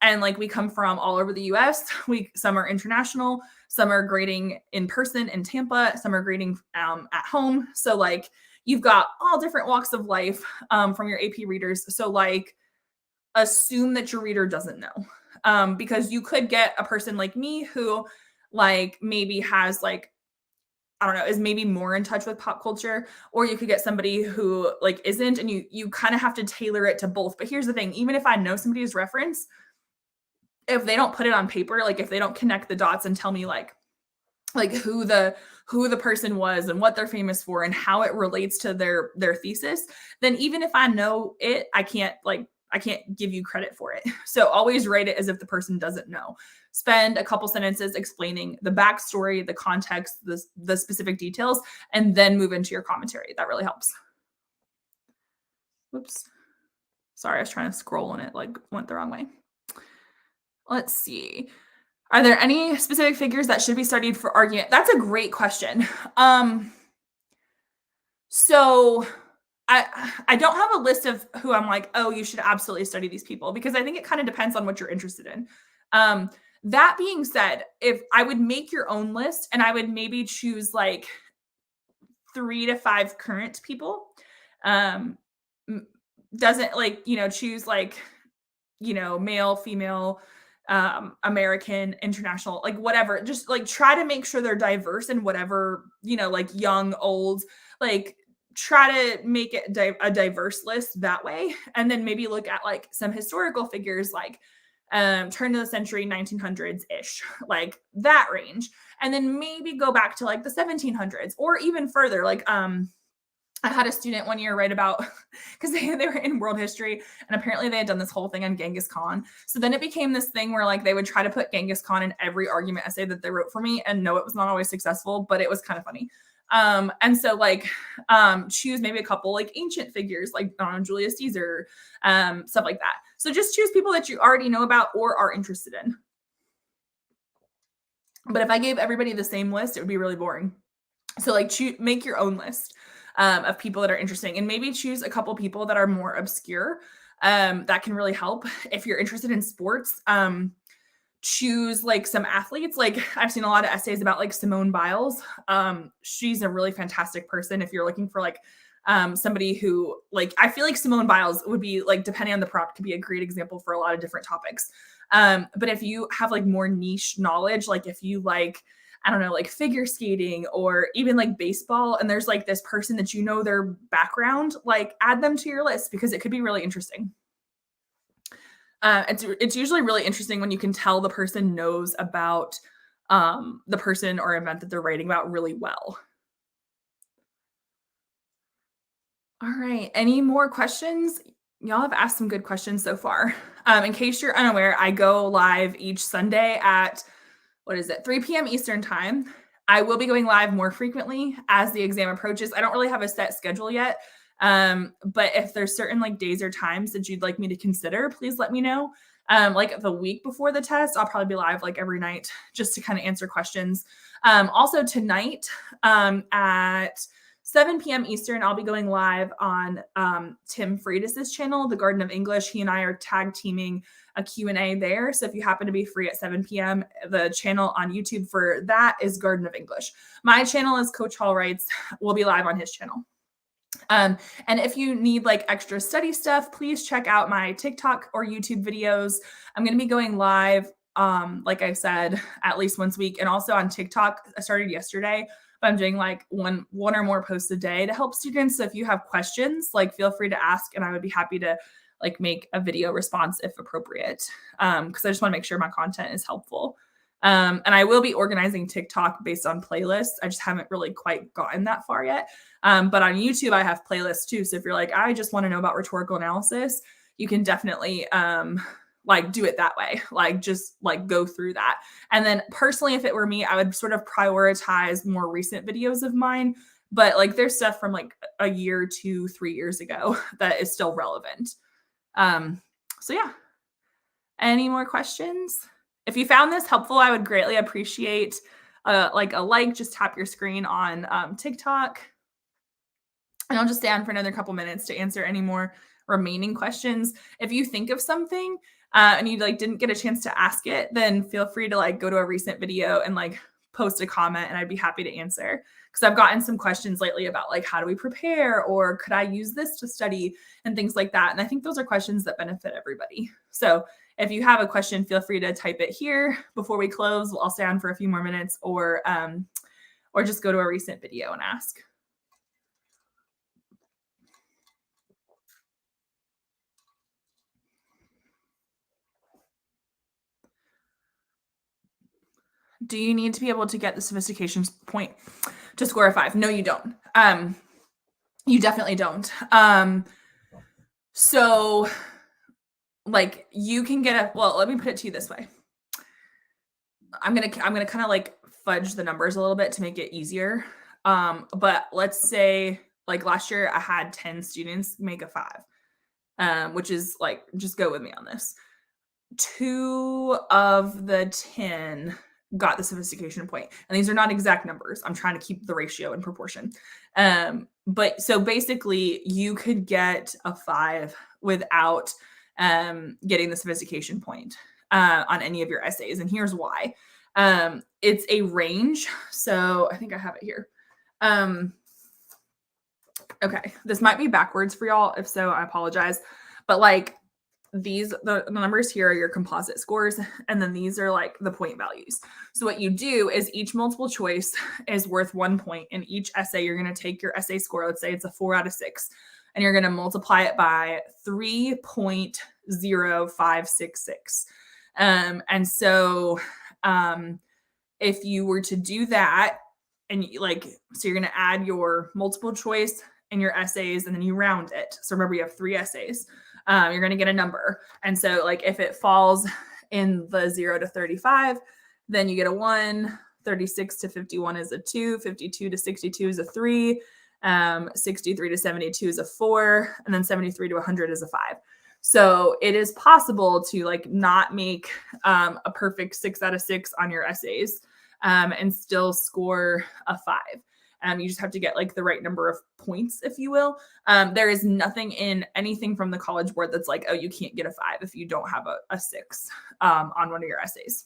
And like we come from all over the US. Some are international, some are grading in person in Tampa, some are grading at home. So like you've got all different walks of life from your AP readers. So like assume that your reader doesn't know because you could get a person like me who like maybe has like, I don't know, is maybe more in touch with pop culture, or you could get somebody who like isn't, and you kind of have to tailor it to both. But here's the thing, even if I know somebody's reference, if they don't put it on paper, like if they don't connect the dots and tell me like who the person was and what they're famous for and how it relates to their thesis, then even if I know it, I can't give you credit for it. So always write it as if the person doesn't know. Spend a couple sentences explaining the backstory, the context, the specific details, and then move into your commentary. That really helps. Whoops. Sorry, I was trying to scroll and it like went the wrong way. Let's see. Are there any specific figures that should be studied for argument? That's a great question. So I don't have a list of who I'm like, oh, you should absolutely study these people, because I think it kind of depends on what you're interested in. That being said, if I would make your own list and I would maybe choose like 3 to 5 current people, doesn't like, choose like, male, female, American, international, like whatever, just like try to make sure they're diverse in whatever, like young, old, like try to make it a diverse list that way. And then maybe look at like some historical figures, like turn of the century, 1900s ish, like that range. And then maybe go back to like the 1700s or even further. Like, I had a student one year write about, because they were in world history and apparently they had done this whole thing on Genghis Khan. So then it became this thing where like they would try to put Genghis Khan in every argument essay that they wrote for me. And no, it was not always successful, but it was kind of funny. And so like choose maybe a couple like ancient figures like Julius Caesar, stuff like that. So just choose people that you already know about or are interested in. But if I gave everybody the same list, it would be really boring. So like make your own list of people that are interesting, and maybe choose a couple people that are more obscure. That can really help. If you're interested in sports, choose like some athletes. Like I've seen a lot of essays about like Simone Biles. She's a really fantastic person. If you're looking for like somebody who like, I feel like Simone Biles would be like, depending on the prompt, could be a great example for a lot of different topics. But if you have like more niche knowledge, like if you like, I don't know, like figure skating or even like baseball, and there's like this person that their background, like add them to your list because it could be really interesting. It's usually really interesting when you can tell the person knows about the person or event that they're writing about really well. All right. Any more questions? Y'all have asked some good questions so far. In case you're unaware, I go live each Sunday at, what is it, 3 p.m. Eastern time. I will be going live more frequently as the exam approaches. I don't really have a set schedule yet. But if there's certain like days or times that you'd like me to consider, please let me know. Like the week before the test, I'll probably be live like every night just to kind of answer questions. Also tonight at 7 p.m. Eastern, I'll be going live on Tim Friedis's channel, The Garden of English. He and I are tag teaming a Q&A there. So if you happen to be free at 7 p.m., the channel on YouTube for that is Garden of English. My channel is Coach Hall Writes. We'll be live on his channel. And if you need like extra study stuff, please check out my TikTok or YouTube videos. I'm going to be going live, like I said, at least once a week. And also on TikTok, I started yesterday, but I'm doing like one or more posts a day to help students. So if you have questions, like feel free to ask, and I would be happy to like make a video response if appropriate. Because I just want to make sure my content is helpful. And I will be organizing TikTok based on playlists. I just haven't really quite gotten that far yet. But on YouTube, I have playlists too. So if you're like, I just want to know about rhetorical analysis, you can definitely like do it that way. Like just like go through that. And then personally, if it were me, I would sort of prioritize more recent videos of mine. But like there's stuff from like a year, 2, 3 years ago that is still relevant. So yeah. Any more questions? If you found this helpful, I would greatly appreciate like a like. Just tap your screen on TikTok. And I'll just stay on for another couple minutes to answer any more remaining questions. If you think of something and you like didn't get a chance to ask it, then feel free to like go to a recent video and like post a comment, and I'd be happy to answer. Because I've gotten some questions lately about like, how do we prepare, or could I use this to study, and things like that. And I think those are questions that benefit everybody. So if you have a question, feel free to type it here before we close. I'll stay on for a few more minutes, or just go to a recent video and ask. Do you need to be able to get the sophistication point to score a 5? No, you don't. You definitely don't. So like you can get a, well, let me put it to you this way. I'm going to kind of like fudge the numbers a little bit to make it easier. But let's say like last year I had 10 students make a 5, which is like, just go with me on this. 2 of the 10 got the sophistication point. And these are not exact numbers. I'm trying to keep the ratio in proportion. But so basically you could get a 5 without getting the sophistication point on any of your essays. And here's why. It's a range. So I think I have it here. Okay, this might be backwards for y'all. If so, I apologize. But like the numbers here are your composite scores, and then these are like the point values. So what you do is each multiple choice is worth 1 point. In each essay, you're going to take your essay score. Let's say it's a 4 out of 6, and you're going to multiply it by 3.0566. And so if you were to do that, and like, so you're going to add your multiple choice and your essays, and then you round it. So remember, you have 3 essays. You're going to get a number. And so like if it falls in the 0 to 35, then you get a 1, 36 to 51 is a 2, 52 to 62 is a 3, 63 to 72 is a 4, and then 73 to 100 is a 5. So it is possible to like not make a perfect 6 out of 6 on your essays and still score a 5. You just have to get like the right number of points, if you will. There is nothing in anything from the College Board that's like, oh, you can't get a 5 if you don't have a 6 on one of your essays.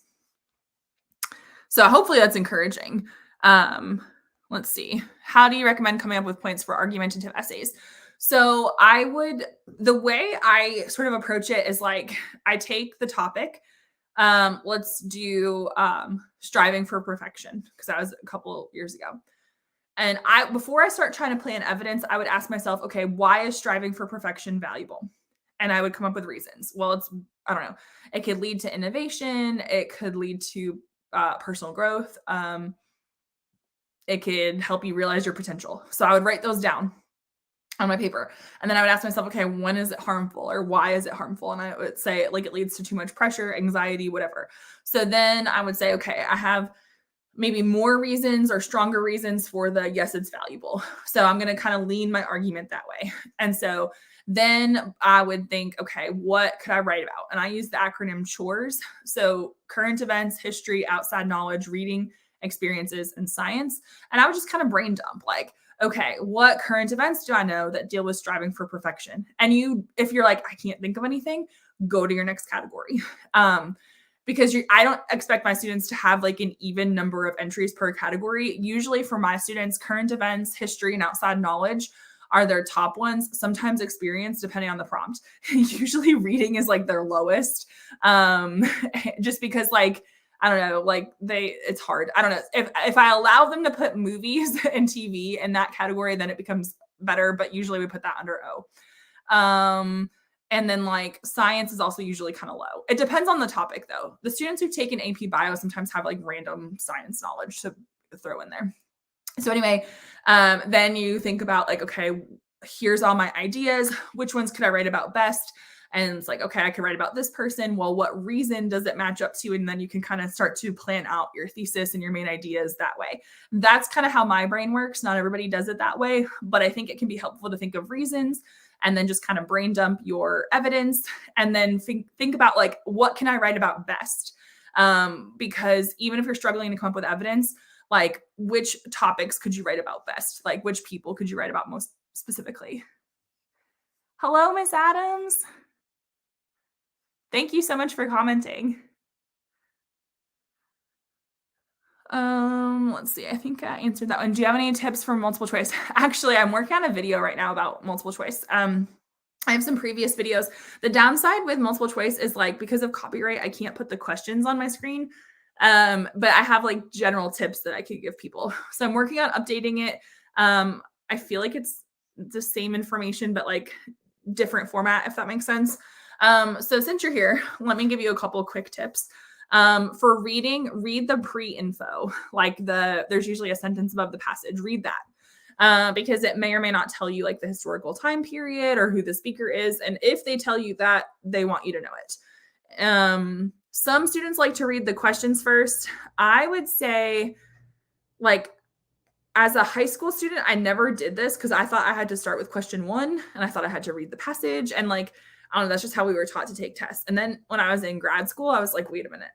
So hopefully that's encouraging. Let's see. How do you recommend coming up with points for argumentative essays? So the way I sort of approach it is like, I take the topic. Let's do striving for perfection, because that was a couple years ago. And before I start trying to plan evidence, I would ask myself, okay, why is striving for perfection valuable? And I would come up with reasons. Well, I don't know. It could lead to innovation. It could lead to personal growth. It could help you realize your potential. So I would write those down on my paper. And then I would ask myself, okay, when is it harmful or why is it harmful? And I would say like it leads to too much pressure, anxiety, whatever. So then I would say, okay, I have maybe more reasons or stronger reasons for the yes, it's valuable. So I'm going to kind of lean my argument that way. And so then I would think, okay, what could I write about? And I use the acronym CHORES. So current events, history, outside knowledge, reading, experiences, and science. And I would just kind of brain dump like, okay, what current events do I know that deal with striving for perfection? And if you're like, I can't think of anything, go to your next category. Because I don't expect my students to have like an even number of entries per category. Usually for my students, current events, history, and outside knowledge are their top ones, sometimes experience, depending on the prompt. Usually reading is like their lowest, just because like, I don't know, like it's hard. I don't know. If I allow them to put movies and TV in that category, then it becomes better, but usually we put that under O. And then like science is also usually kind of low. It depends on the topic though. The students who've taken AP Bio sometimes have like random science knowledge to throw in there. So anyway, then you think about like, okay, here's all my ideas. Which ones could I write about best? And it's like, okay, I could write about this person. Well, what reason does it match up to? And then you can kind of start to plan out your thesis and your main ideas that way. That's kind of how my brain works. Not everybody does it that way, but I think it can be helpful to think of reasons and then just kind of brain dump your evidence and then think about like, what can I write about best? Because even if you're struggling to come up with evidence, like which topics could you write about best? Like which people could you write about most specifically? Hello, Miss Adams. Thank you so much for commenting. Let's see. I think I answered that one. Do you have any tips for multiple choice? Actually, I'm working on a video right now about multiple choice. I have some previous videos. The downside with multiple choice is like, because of copyright, I can't put the questions on my screen. But I have like general tips that I could give people. So I'm working on updating it. I feel like it's the same information, but like different format, if that makes sense. So since you're here, let me give you a couple of quick tips. For reading, read the pre-info, like there's usually a sentence above the passage, read that. Because it may or may not tell you like the historical time period or who the speaker is. And if they tell you that, they want you to know it. Some students like to read the questions first. I would say like, as a high school student, I never did this because I thought I had to start with question 1 and I thought I had to read the passage. And like, I don't know, that's just how we were taught to take tests. And then when I was in grad school, I was like, wait a minute.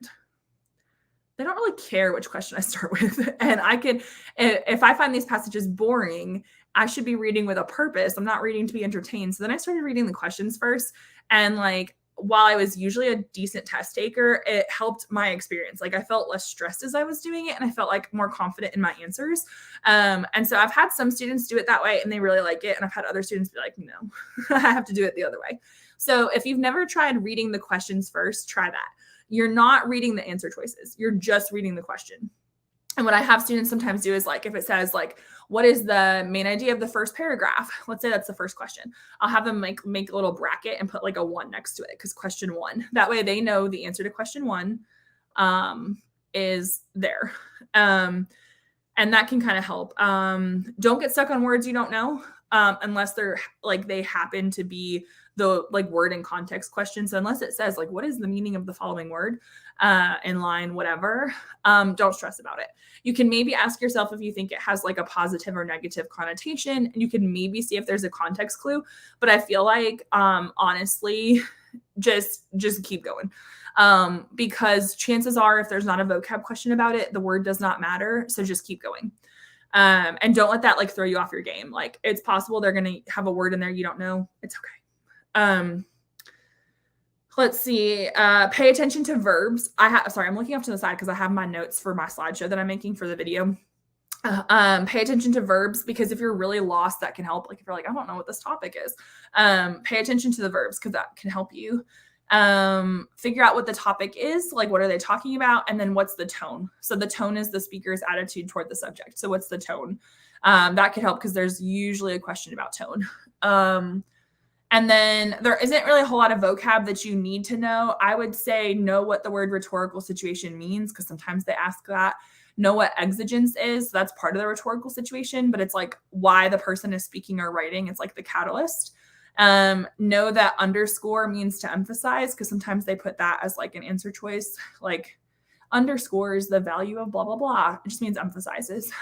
They don't really care which question I start with. And if I find these passages boring, I should be reading with a purpose. I'm not reading to be entertained. So then I started reading the questions first. And like, while I was usually a decent test taker, it helped my experience. Like I felt less stressed as I was doing it and I felt like more confident in my answers. And so I've had some students do it that way and they really like it. And I've had other students be like, no, I have to do it the other way. So if you've never tried reading the questions first, try that. You're not reading the answer choices. You're just reading the question. And what I have students sometimes do is like, if it says like, what is the main idea of the first paragraph? Let's say that's the first question. I'll have them make a little bracket and put like a 1 next to it because question 1. That way they know the answer to question 1 is there. And that can kind of help. Don't get stuck on words you don't know unless they're like they happen to be the like word and context question. So unless it says like, what is the meaning of the following word in line, whatever, don't stress about it. You can maybe ask yourself if you think it has like a positive or negative connotation, and you can maybe see if there's a context clue. But I feel like honestly, just keep going. Because chances are if there's not a vocab question about it, the word does not matter. So just keep going. And don't let that like throw you off your game. Like it's possible they're going to have a word in there you don't know. It's okay. Let's see. Pay attention to verbs. Sorry, I'm looking off to the side because I have my notes for my slideshow that I'm making for the video. Pay attention to verbs because if you're really lost, that can help. Like if you're like, I don't know what this topic is, pay attention to the verbs because that can help you. Figure out what the topic is, like what are they talking about, and then what's the tone. So the tone is the speaker's attitude toward the subject. So what's the tone? That could help because there's usually a question about tone. And then there isn't really a whole lot of vocab that you need to know. I would say know what the word rhetorical situation means, because sometimes they ask that. Know what exigence is. That's part of the rhetorical situation, but it's like why the person is speaking or writing. It's like the catalyst. Know that underscore means to emphasize, because sometimes they put that as like an answer choice, like underscores the value of blah, blah, blah. It just means emphasizes.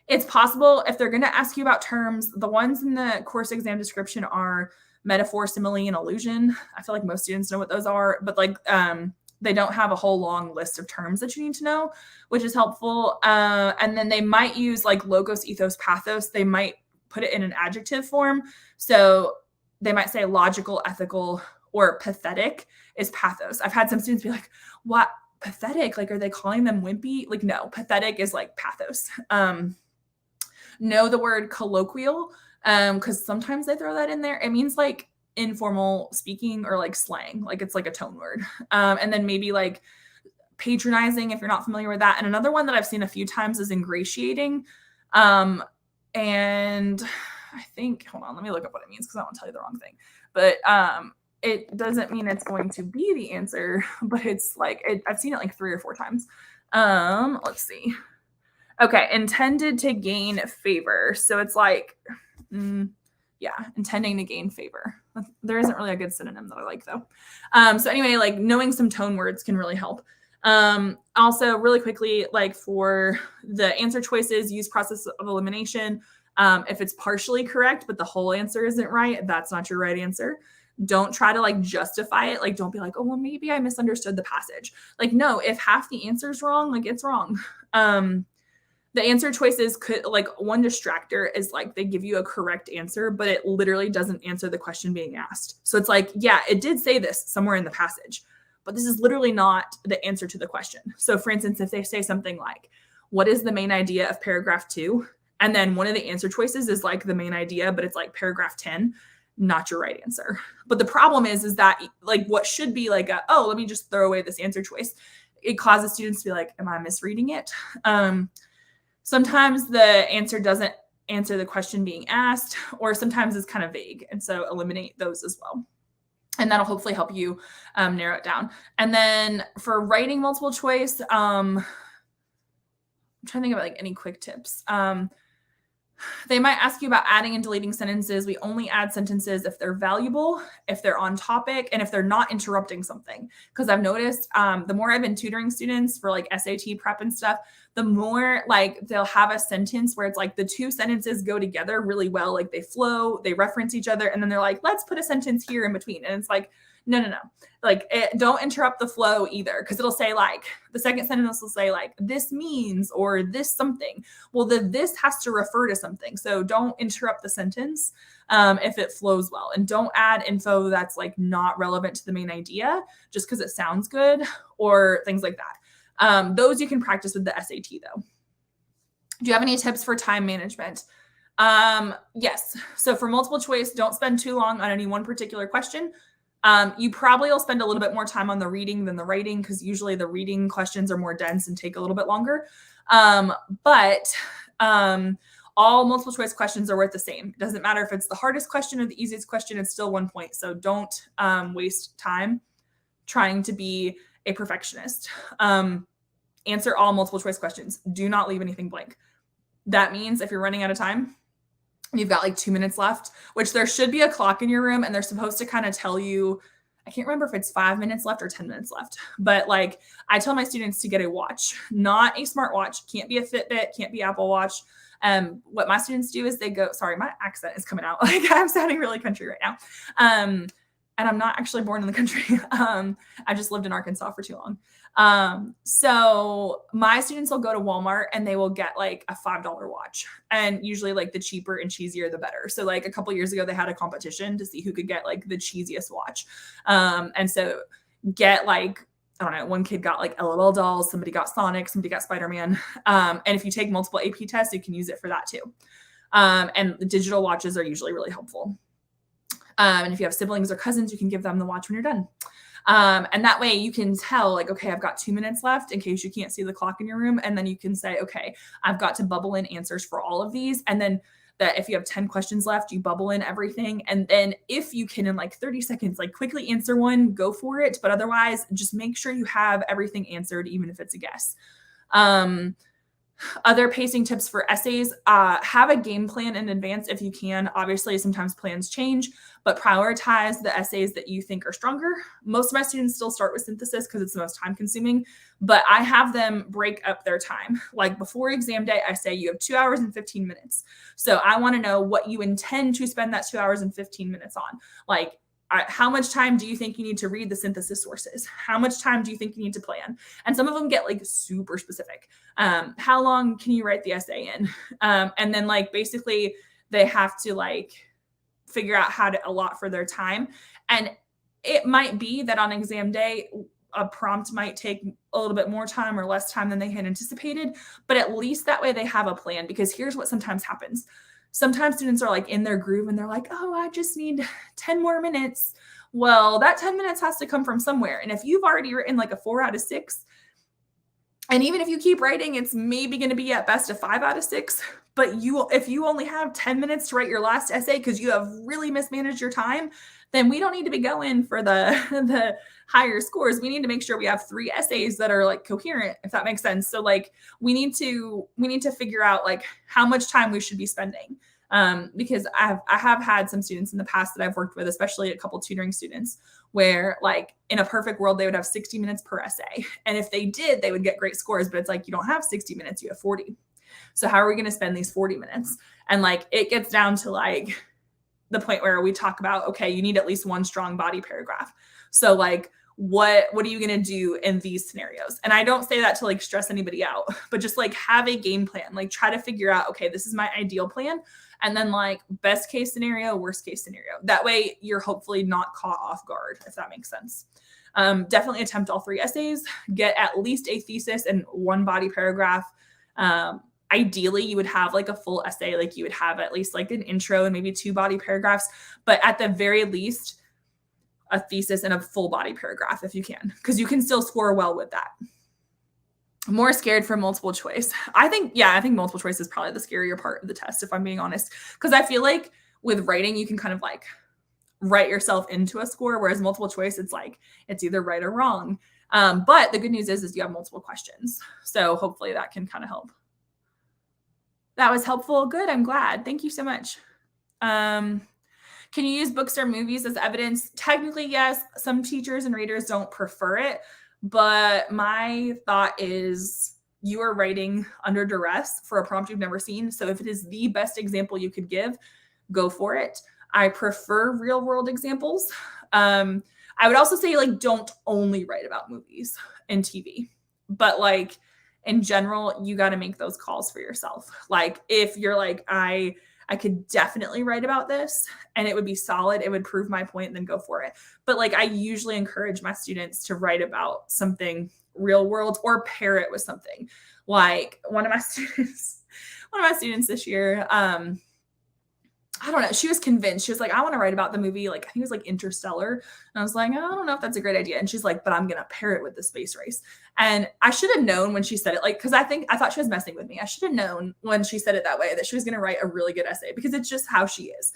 It's possible if they're going to ask you about terms, the ones in the course exam description are metaphor, simile, and allusion. I feel like most students know what those are, but like they don't have a whole long list of terms that you need to know, which is helpful. And then they might use like logos, ethos, pathos. They might put it in an adjective form. So they might say logical, ethical, or pathetic is pathos. I've had some students be like, what? Pathetic? Like, are they calling them wimpy? Like, no, pathetic is like pathos. Know the word colloquial, because sometimes they throw that in there. It means like informal speaking or like slang, like it's like a tone word. And then maybe like patronizing, if you're not familiar with that. And another one that I've seen a few times is ingratiating. And I think, hold on, let me look up what it means, because I don't want to tell you the wrong thing. But it doesn't mean it's going to be the answer, but it's like, I've seen it like 3 or 4 times. Let's see. Okay, intended to gain favor. So it's like, intending to gain favor. There isn't really a good synonym that I like, though. So anyway, like knowing some tone words can really help. Also, really quickly, like for the answer choices, use process of elimination. If it's partially correct, but the whole answer isn't right, that's not your right answer. Don't try to like justify it. Like, don't be like, oh, well, maybe I misunderstood the passage. Like, no, if half the answer is wrong, like it's wrong. The answer choices could, like, one distractor is like they give you a correct answer, but it literally doesn't answer the question being asked. So it's like, yeah, it did say this somewhere in the passage, but this is literally not the answer to the question. So for instance, if they say something like, what is the main idea of paragraph 2? And then one of the answer choices is like the main idea, but it's like paragraph 10, not your right answer. But the problem is that like what should be like, let me just throw away this answer choice. It causes students to be like, am I misreading it? Sometimes the answer doesn't answer the question being asked, or sometimes it's kind of vague. And so eliminate those as well. And that'll hopefully help you narrow it down. And then for writing multiple choice, I'm trying to think about like any quick tips. They might ask you about adding and deleting sentences. We only add sentences if they're valuable, if they're on topic, and if they're not interrupting something. Because I've noticed the more I've been tutoring students for like SAT prep and stuff, the more like they'll have a sentence where it's like the 2 sentences go together really well. Like they flow, they reference each other, and then they're like, let's put a sentence here in between. And it's like, no. Like don't interrupt the flow either, because it'll say like, the second sentence will say like, this means, or this something. Well, this has to refer to something. So don't interrupt the sentence if it flows well. And don't add info that's like not relevant to the main idea just because it sounds good or things like that. Those you can practice with the SAT though. Do you have any tips for time management? Yes. So for multiple choice, don't spend too long on any one particular question. You probably will spend a little bit more time on the reading than the writing, because usually the reading questions are more dense and take a little bit longer. But all multiple choice questions are worth the same. It doesn't matter if it's the hardest question or the easiest question, it's still 1 point. So don't waste time trying to be a perfectionist. Answer all multiple choice questions. Do not leave anything blank. That means if you're running out of time, you've got like 2 minutes left, which there should be a clock in your room, and they're supposed to kind of tell you, I can't remember if it's 5 minutes left or 10 minutes left, but like I tell my students to get a watch, not a smartwatch, can't be a Fitbit, can't be Apple Watch. What my students do is they go, sorry, my accent is coming out. Like I'm sounding really country right now. And I'm not actually born in the country. I just lived in Arkansas for too long. So my students will go to Walmart and they will get like a $5 watch, and usually like the cheaper and cheesier, the better. So like a couple years ago, they had a competition to see who could get like the cheesiest watch. And so get like, I don't know, one kid got like LOL dolls, somebody got Sonic, somebody got Spider-Man. And if you take multiple AP tests, you can use it for that too. And the digital watches are usually really helpful. And if you have siblings or cousins, you can give them the watch when you're done. And that way you can tell like, okay, I've got 2 minutes left in case you can't see the clock in your room. And then you can say, okay, I've got to bubble in answers for all of these. And then that if you have 10 questions left, you bubble in everything. And then if you can, in like 30 seconds, like quickly answer one, go for it. But otherwise, just make sure you have everything answered, even if it's a guess. Other pacing tips for essays, have a game plan in advance if you can. Obviously, sometimes plans change, but prioritize the essays that you think are stronger. Most of my students still start with synthesis because it's the most time consuming, but I have them break up their time. Like before exam day, I say you have 2 hours and 15 minutes. So I want to know what you intend to spend that 2 hours and 15 minutes on. Like, how much time do you think you need to read the synthesis sources? How much time do you think you need to plan? And some of them get like super specific. How long can you write the essay in? And then like basically they have to like figure out how to allot for their time. And it might be that on exam day, a prompt might take a little bit more time or less time than they had anticipated, but at least that way they have a plan. Because here's what sometimes happens. Sometimes students are like in their groove and they're like, oh, I just need 10 more minutes. Well, that 10 minutes has to come from somewhere. And if you've already written like a 4 out of 6, and even if you keep writing, it's maybe going to be at best a 5 out of 6. But if you only have 10 minutes to write your last essay because you have really mismanaged your time, then we don't need to be going for the higher scores. We need to make sure we have 3 essays that are like coherent, if that makes sense. So like we need to figure out like how much time we should be spending. Because I have had some students in the past that I've worked with, especially a couple tutoring students, where like in a perfect world, they would have 60 minutes per essay. And if they did, they would get great scores, but it's like, you don't have 60 minutes, you have 40. So how are we going to spend these 40 minutes? And like, it gets down to like the point where we talk about, okay, you need at least one strong body paragraph. So like, what are you going to do in these scenarios? And I don't say that to like stress anybody out, but just like have a game plan, like try to figure out, okay, this is my ideal plan. And then like best case scenario, worst case scenario. That way you're hopefully not caught off guard, if that makes sense. Definitely attempt all 3 essays, get at least a thesis and 1 body paragraph. Ideally, you would have like a full essay, like you would have at least like an intro and maybe 2 body paragraphs, but at the very least, a thesis and a full body paragraph if you can, because you can still score well with that. More scared for multiple choice. I think multiple choice is probably the scarier part of the test, if I'm being honest, because I feel like with writing, you can kind of like write yourself into a score, whereas multiple choice, it's like, it's either right or wrong. But the good news is you have multiple questions. So hopefully that can kind of help. That was helpful. Good. I'm glad. Thank you so much. Can you use books or movies as evidence? Technically, yes. Some teachers and readers don't prefer it, but my thought is you are writing under duress for a prompt you've never seen. So if it is the best example you could give, go for it. I prefer real world examples. I would also say like, don't only write about movies and TV, but like in general, you got to make those calls for yourself. Like if you're like, I could definitely write about this and it would be solid, it would prove my point, then go for it. But like I usually encourage my students to write about something real world or pair it with something. Like one of my students this year, I don't know. She was convinced. She was like, I want to write about the movie. Like, I think it was like Interstellar. And I was like, I don't know if that's a great idea. And she's like, but I'm going to pair it with the space race. And I should have known when she said it, like, because I thought she was messing with me. I should have known when she said it that way that she was going to write a really good essay because it's just how she is.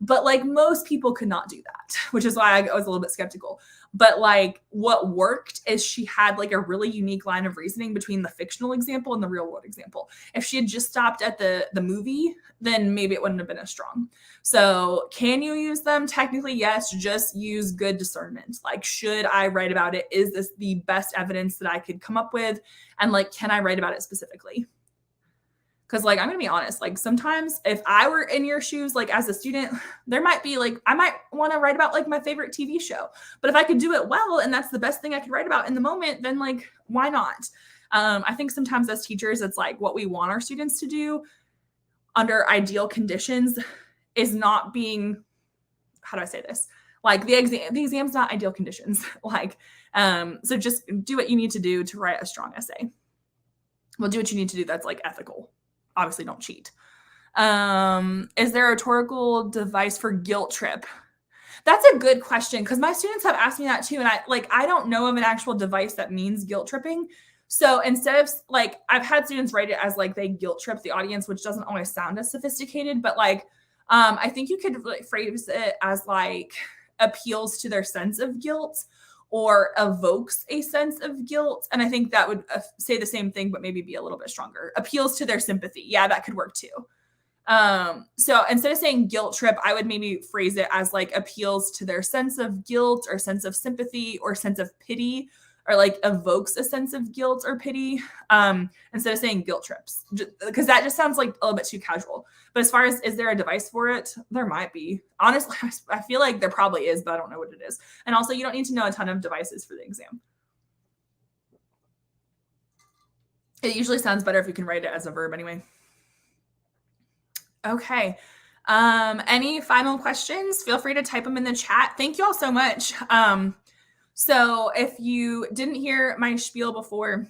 But like most people could not do that, which is why I was a little bit skeptical. But like what worked is she had like a really unique line of reasoning between the fictional example and the real world example. If she had just stopped at the movie, then maybe it wouldn't have been as strong. So can you use them? Technically, yes, just use good discernment. Like, should I write about it? Is this the best evidence that I could come up with? And like, can I write about it specifically? Because like, I'm going to be honest, like sometimes if I were in your shoes, like as a student, there might be like, I might want to write about like my favorite TV show, but if I could do it well, and that's the best thing I could write about in the moment, then like, why not? I think sometimes as teachers, it's like what we want our students to do under ideal conditions is not being, how do I say this? Like the exam's not ideal conditions. Like, so just do what you need to do to write a strong essay. Well, do what you need to do that's like ethical. Obviously don't cheat. Is there a rhetorical device for guilt trip? That's a good question because my students have asked me that too. And I don't know of an actual device that means guilt tripping. So instead of like, I've had students write it as like they guilt trip the audience, which doesn't always sound as sophisticated, but like, I think you could like phrase it as like appeals to their sense of guilt or evokes a sense of guilt. And I think that would say the same thing, but maybe be a little bit stronger. Appeals to their sympathy. Yeah, that could work too. So instead of saying guilt trip, I would maybe phrase it as like appeals to their sense of guilt or sense of sympathy or sense of pity, or like evokes a sense of guilt or pity, instead of saying guilt trips, because that just sounds like a little bit too casual. But as far as, is there a device for it? There might be. Honestly, I feel like there probably is, but I don't know what it is. And also, you don't need to know a ton of devices for the exam. It usually sounds better if you can write it as a verb anyway. Okay. Any final questions? Feel free to type them in the chat. Thank you all so much. So if you didn't hear my spiel before,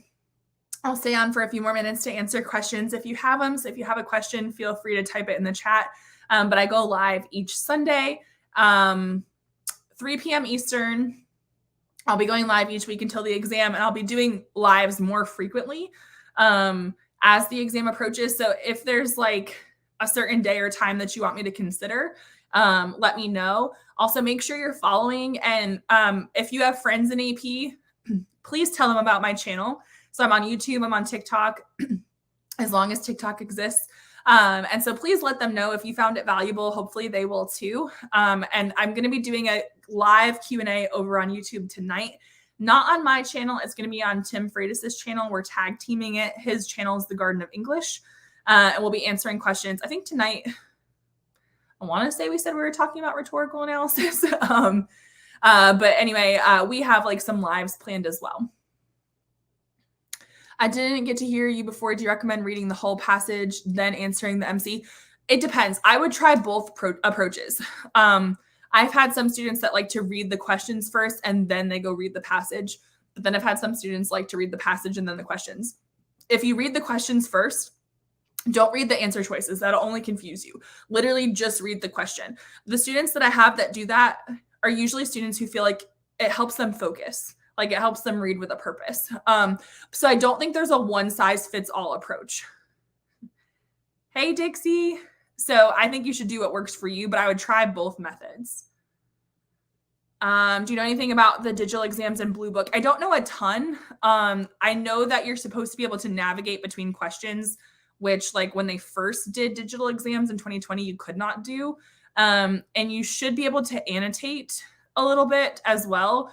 I'll stay on for a few more minutes to answer questions if you have them. So if you have a question, feel free to type it in the chat. But I go live each Sunday, 3 p.m. Eastern. I'll be going live each week until the exam, and I'll be doing lives more frequently as the exam approaches. So if there's like a certain day or time that you want me to consider, let me know. Also, make sure you're following. And if you have friends in AP, please tell them about my channel. So I'm on YouTube, I'm on TikTok, as long as TikTok exists. And so please let them know if you found it valuable. Hopefully they will too. And I'm going to be doing a live Q&A over on YouTube tonight. Not on my channel. It's going to be on Tim Freitas' channel. We're tag teaming it. His channel is The Garden of English. And we'll be answering questions. I think tonight, I want to say we said we were talking about rhetorical analysis. But anyway, we have like some lives planned as well. I didn't get to hear you before. Do you recommend reading the whole passage, then answering the MC? It depends. I would try both approaches. I've had some students that like to read the questions first and then they go read the passage. But then I've had some students like to read the passage and then the questions. If you read the questions first, don't read the answer choices. That'll only confuse you. Literally just read the question. The students that I have that do that are usually students who feel like it helps them focus. Like it helps them read with a purpose. So I don't think there's a one size fits all approach. Hey, Dixie. So I think you should do what works for you, but I would try both methods. Do you know anything about the digital exams in Blue Book? I don't know a ton. I know that you're supposed to be able to navigate between questions, which like when they first did digital exams in 2020, you could not do. And you should be able to annotate a little bit as well.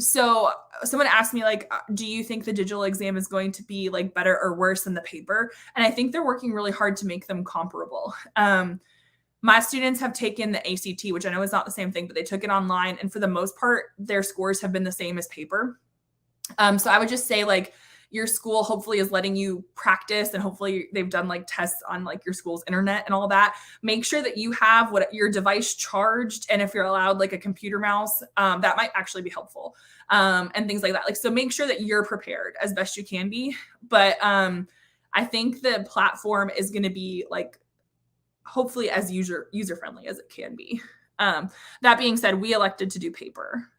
So someone asked me like, do you think the digital exam is going to be like better or worse than the paper? And I think they're working really hard to make them comparable. My students have taken the ACT, which I know is not the same thing, but they took it online. And for the most part, their scores have been the same as paper. So I would just say like, your school hopefully is letting you practice and hopefully they've done like tests on like your school's internet and all that. Make sure that you have what your device charged. And if you're allowed like a computer mouse, that might actually be helpful, and things like that. Like, so make sure that you're prepared as best you can be. But I think the platform is going to be like, hopefully as user-friendly as it can be. That being said, we elected to do paper.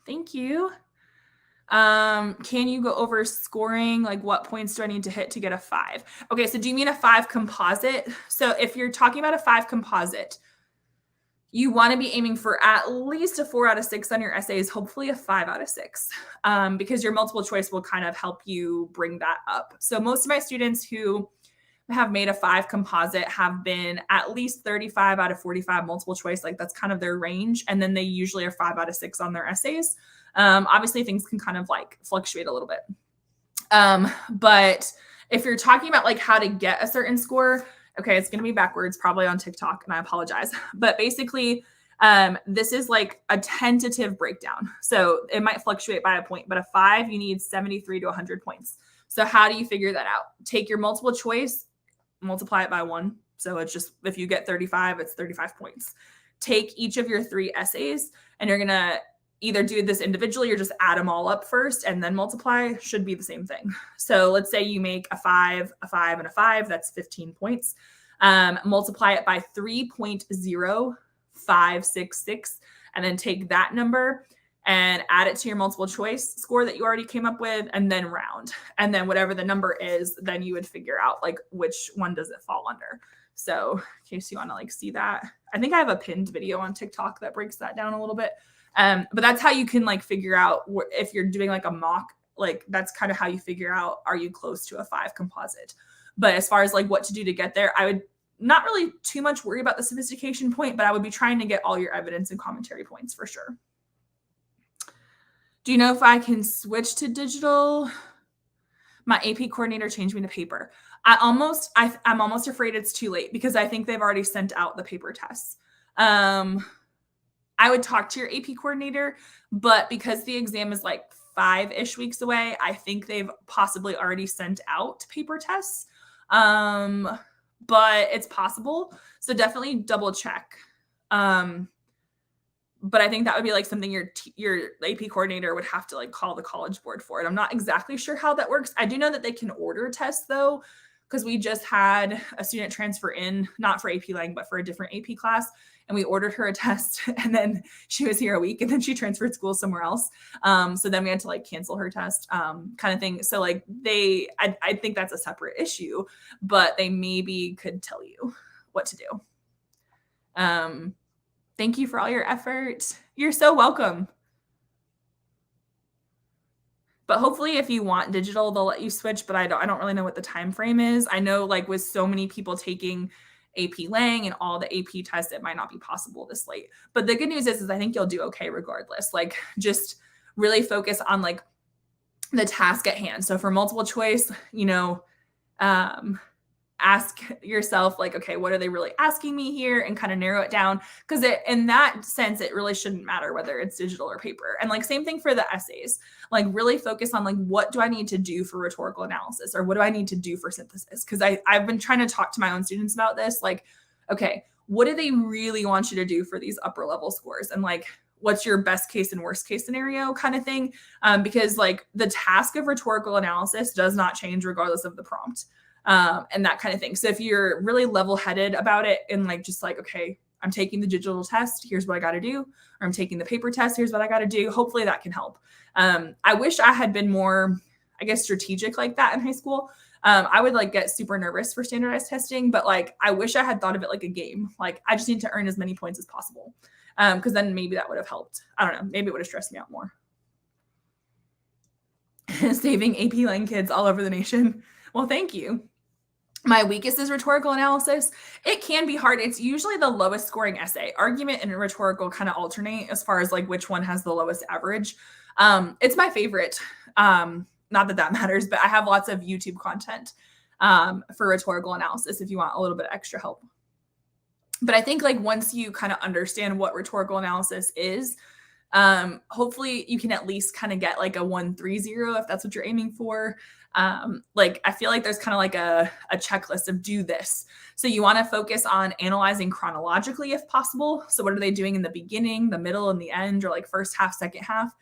Thank you. Can you go over scoring? Like what points do I need to hit to get a 5? Okay, so do you mean a 5 composite? So if you're talking about a 5 composite, you want to be aiming for at least a 4 out of 6 on your essays, hopefully a 5 out of 6, because your multiple choice will kind of help you bring that up. So most of my students who have made a 5 composite have been at least 35 out of 45 multiple choice. Like that's kind of their range. And then they usually are 5 out of 6 on their essays. Obviously things can kind of like fluctuate a little bit. But if you're talking about like how to get a certain score, okay, it's going to be backwards probably on TikTok and I apologize, but basically this is like a tentative breakdown. So it might fluctuate by a point, but a 5, you need 73 to 100 points. So how do you figure that out? Take your multiple choice, multiply it by 1. So it's just, if you get 35, it's 35 points. Take each of your 3 essays and you're going to either do this individually or just add them all up first and then multiply. Should be the same thing. So let's say you make a 5, and a 5, that's 15 points. Multiply it by 3.0566 and then take that number and add it to your multiple choice score that you already came up with, and then round. And then whatever the number is, then you would figure out like which one does it fall under. So in case you want to like see that, I think I have a pinned video on TikTok that breaks that down a little bit. But that's how you can like figure out if you're doing like a mock, like that's kind of how you figure out, are you close to a 5 composite? But as far as like what to do to get there, I would not really too much worry about the sophistication point, but I would be trying to get all your evidence and commentary points for sure. Do you know if I can switch to digital? My AP coordinator changed me to paper. I'm almost afraid it's too late because I think they've already sent out the paper tests. I would talk to your AP coordinator, but because the exam is like 5-ish weeks away, I think they've possibly already sent out paper tests. But it's possible. So definitely double check. But I think that would be like something your AP coordinator would have to like call the college board for it. I'm not exactly sure how that works. I do know that they can order tests though, because we just had a student transfer in, not for AP Lang, but for a different AP class. And we ordered her a test and then she was here a week and then she transferred school somewhere else. So then we had to like cancel her test kind of thing. So like I think that's a separate issue, but they maybe could tell you what to do. Thank you for all your effort. You're so welcome. But hopefully if you want digital, they'll let you switch, but I don't really know what the time frame is. I know like with so many people taking AP Lang and all the AP tests, it might not be possible this late. But the good news is I think you'll do okay regardless. Like just really focus on like the task at hand. So for multiple choice, ask yourself like, okay, what are they really asking me here, and kind of narrow it down, because in that sense it really shouldn't matter whether it's digital or paper. And like same thing for the essays, like really focus on like what do I need to do for rhetorical analysis, or what do I need to do for synthesis, because I've been trying to talk to my own students about this, like, okay, what do they really want you to do for these upper level scores, and like what's your best case and worst case scenario kind of thing, because like the task of rhetorical analysis does not change regardless of the prompt. And that kind of thing. So if you're really level-headed about it and like, just like, okay, I'm taking the digital test, here's what I got to do, or I'm taking the paper test, here's what I got to do. Hopefully that can help. I wish I had been more, I guess, strategic like that in high school. I would like get super nervous for standardized testing, but like, I wish I had thought of it like a game. Like I just need to earn as many points as possible. Because then maybe that would have helped. I don't know. Maybe it would have stressed me out more. Saving AP Lang kids all over the nation. Well, thank you. My weakest is rhetorical analysis. It can be hard. It's usually the lowest scoring essay. Argument and rhetorical kind of alternate as far as like which one has the lowest average. It's my favorite. Not that matters, but I have lots of YouTube content for rhetorical analysis if you want a little bit of extra help. But I think like once you kind of understand what rhetorical analysis is, hopefully you can at least kind of get like a 130 if that's what you're aiming for. Like I feel like there's kind of like a checklist of do this. So you want to focus on analyzing chronologically if possible. So what are they doing in the beginning, the middle, and the end, or like first half, second half?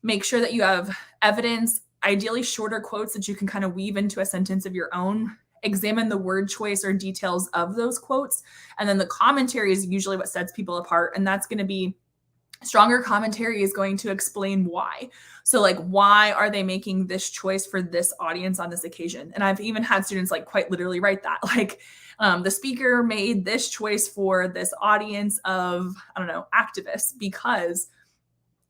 Make sure that you have evidence, ideally shorter quotes that you can kind of weave into a sentence of your own. Examine the word choice or details of those quotes. And then the commentary is usually what sets people apart. And that's going to be stronger commentary is going to explain why. So like, why are they making this choice for this audience on this occasion? And I've even had students like quite literally write that, like the speaker made this choice for this audience of, I don't know, activists because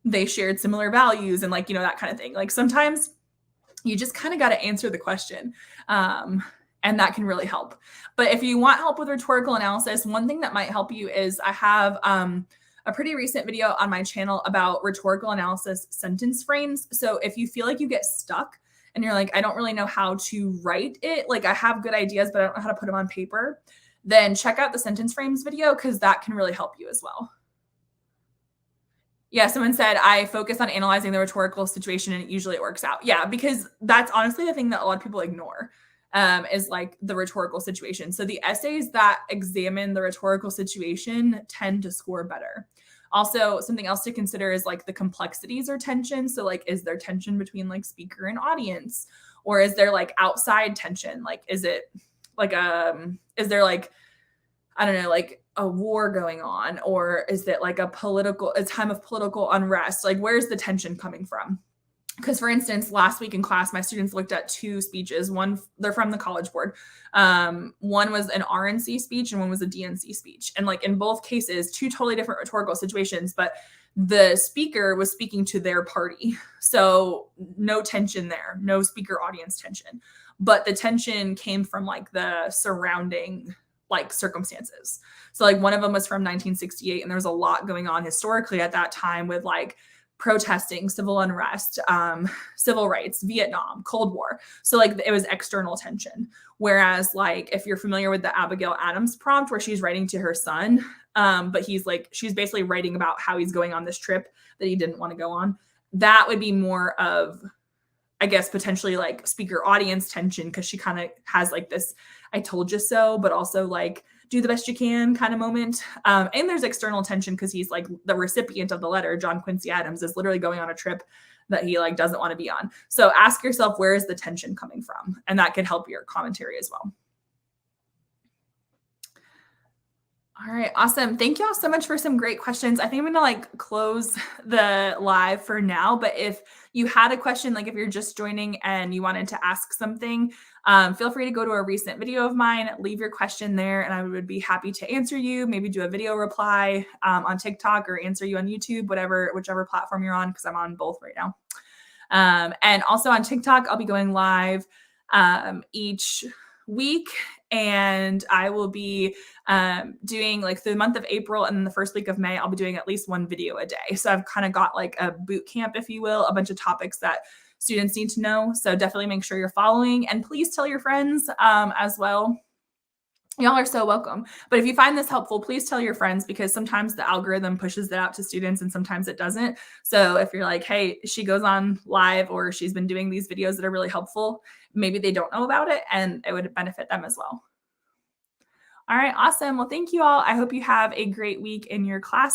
they shared similar values and like, that kind of thing. Like sometimes you just kind of got to answer the question. And that can really help. But if you want help with rhetorical analysis, one thing that might help you is I have a pretty recent video on my channel about rhetorical analysis sentence frames. So if you feel like you get stuck and you're like, I don't really know how to write it, like I have good ideas, but I don't know how to put them on paper, then check out the sentence frames video because that can really help you as well. Yeah, someone said, I focus on analyzing the rhetorical situation and usually it works out. Yeah, because that's honestly the thing that a lot of people ignore. Is like the rhetorical situation. So the essays that examine the rhetorical situation tend to score better. Also, something else to consider is like the complexities or tension. So like, is there tension between like speaker and audience? Or is there like outside tension? Like, is it like, is there like, I don't know, like a war going on, or is it like a time of political unrest? Like, where's the tension coming from? Because for instance, last week in class, my students looked at two speeches. One, they're from the College Board. One was an RNC speech and one was a DNC speech. And like in both cases, two totally different rhetorical situations, but the speaker was speaking to their party. So no tension there, no speaker audience tension. But the tension came from like the surrounding like circumstances. So like one of them was from 1968, and there was a lot going on historically at that time with like protesting, civil unrest, civil rights, Vietnam, Cold War. So like it was external tension. Whereas like if you're familiar with the Abigail Adams prompt where she's writing to her son, but she's basically writing about how he's going on this trip that he didn't want to go on. That would be more of, I guess, potentially like speaker audience tension, because she kind of has like this I told you so, but also like do the best you can kind of moment. And there's external tension because he's like the recipient of the letter. John Quincy Adams is literally going on a trip that he like doesn't want to be on. So ask yourself, where is the tension coming from? And that could help your commentary as well. All right, awesome. Thank you all so much for some great questions. I think I'm going to like close the live for now, but if you had a question, like if you're just joining and you wanted to ask something, feel free to go to a recent video of mine, leave your question there, and I would be happy to answer you, maybe do a video reply on TikTok or answer you on YouTube, whichever platform you're on, because I'm on both right now. And also on TikTok, I'll be going live each week, and I will be doing like the month of April and then the first week of May, I'll be doing at least one video a day. So I've kind of got like a boot camp, if you will, a bunch of topics that students need to know. So definitely make sure you're following, and please tell your friends as well. Y'all are so welcome. But if you find this helpful, please tell your friends, because sometimes the algorithm pushes it out to students and sometimes it doesn't. So if you're like, hey, she goes on live or she's been doing these videos that are really helpful, maybe they don't know about it and it would benefit them as well. All right, awesome. Well, thank you all. I hope you have a great week in your classes.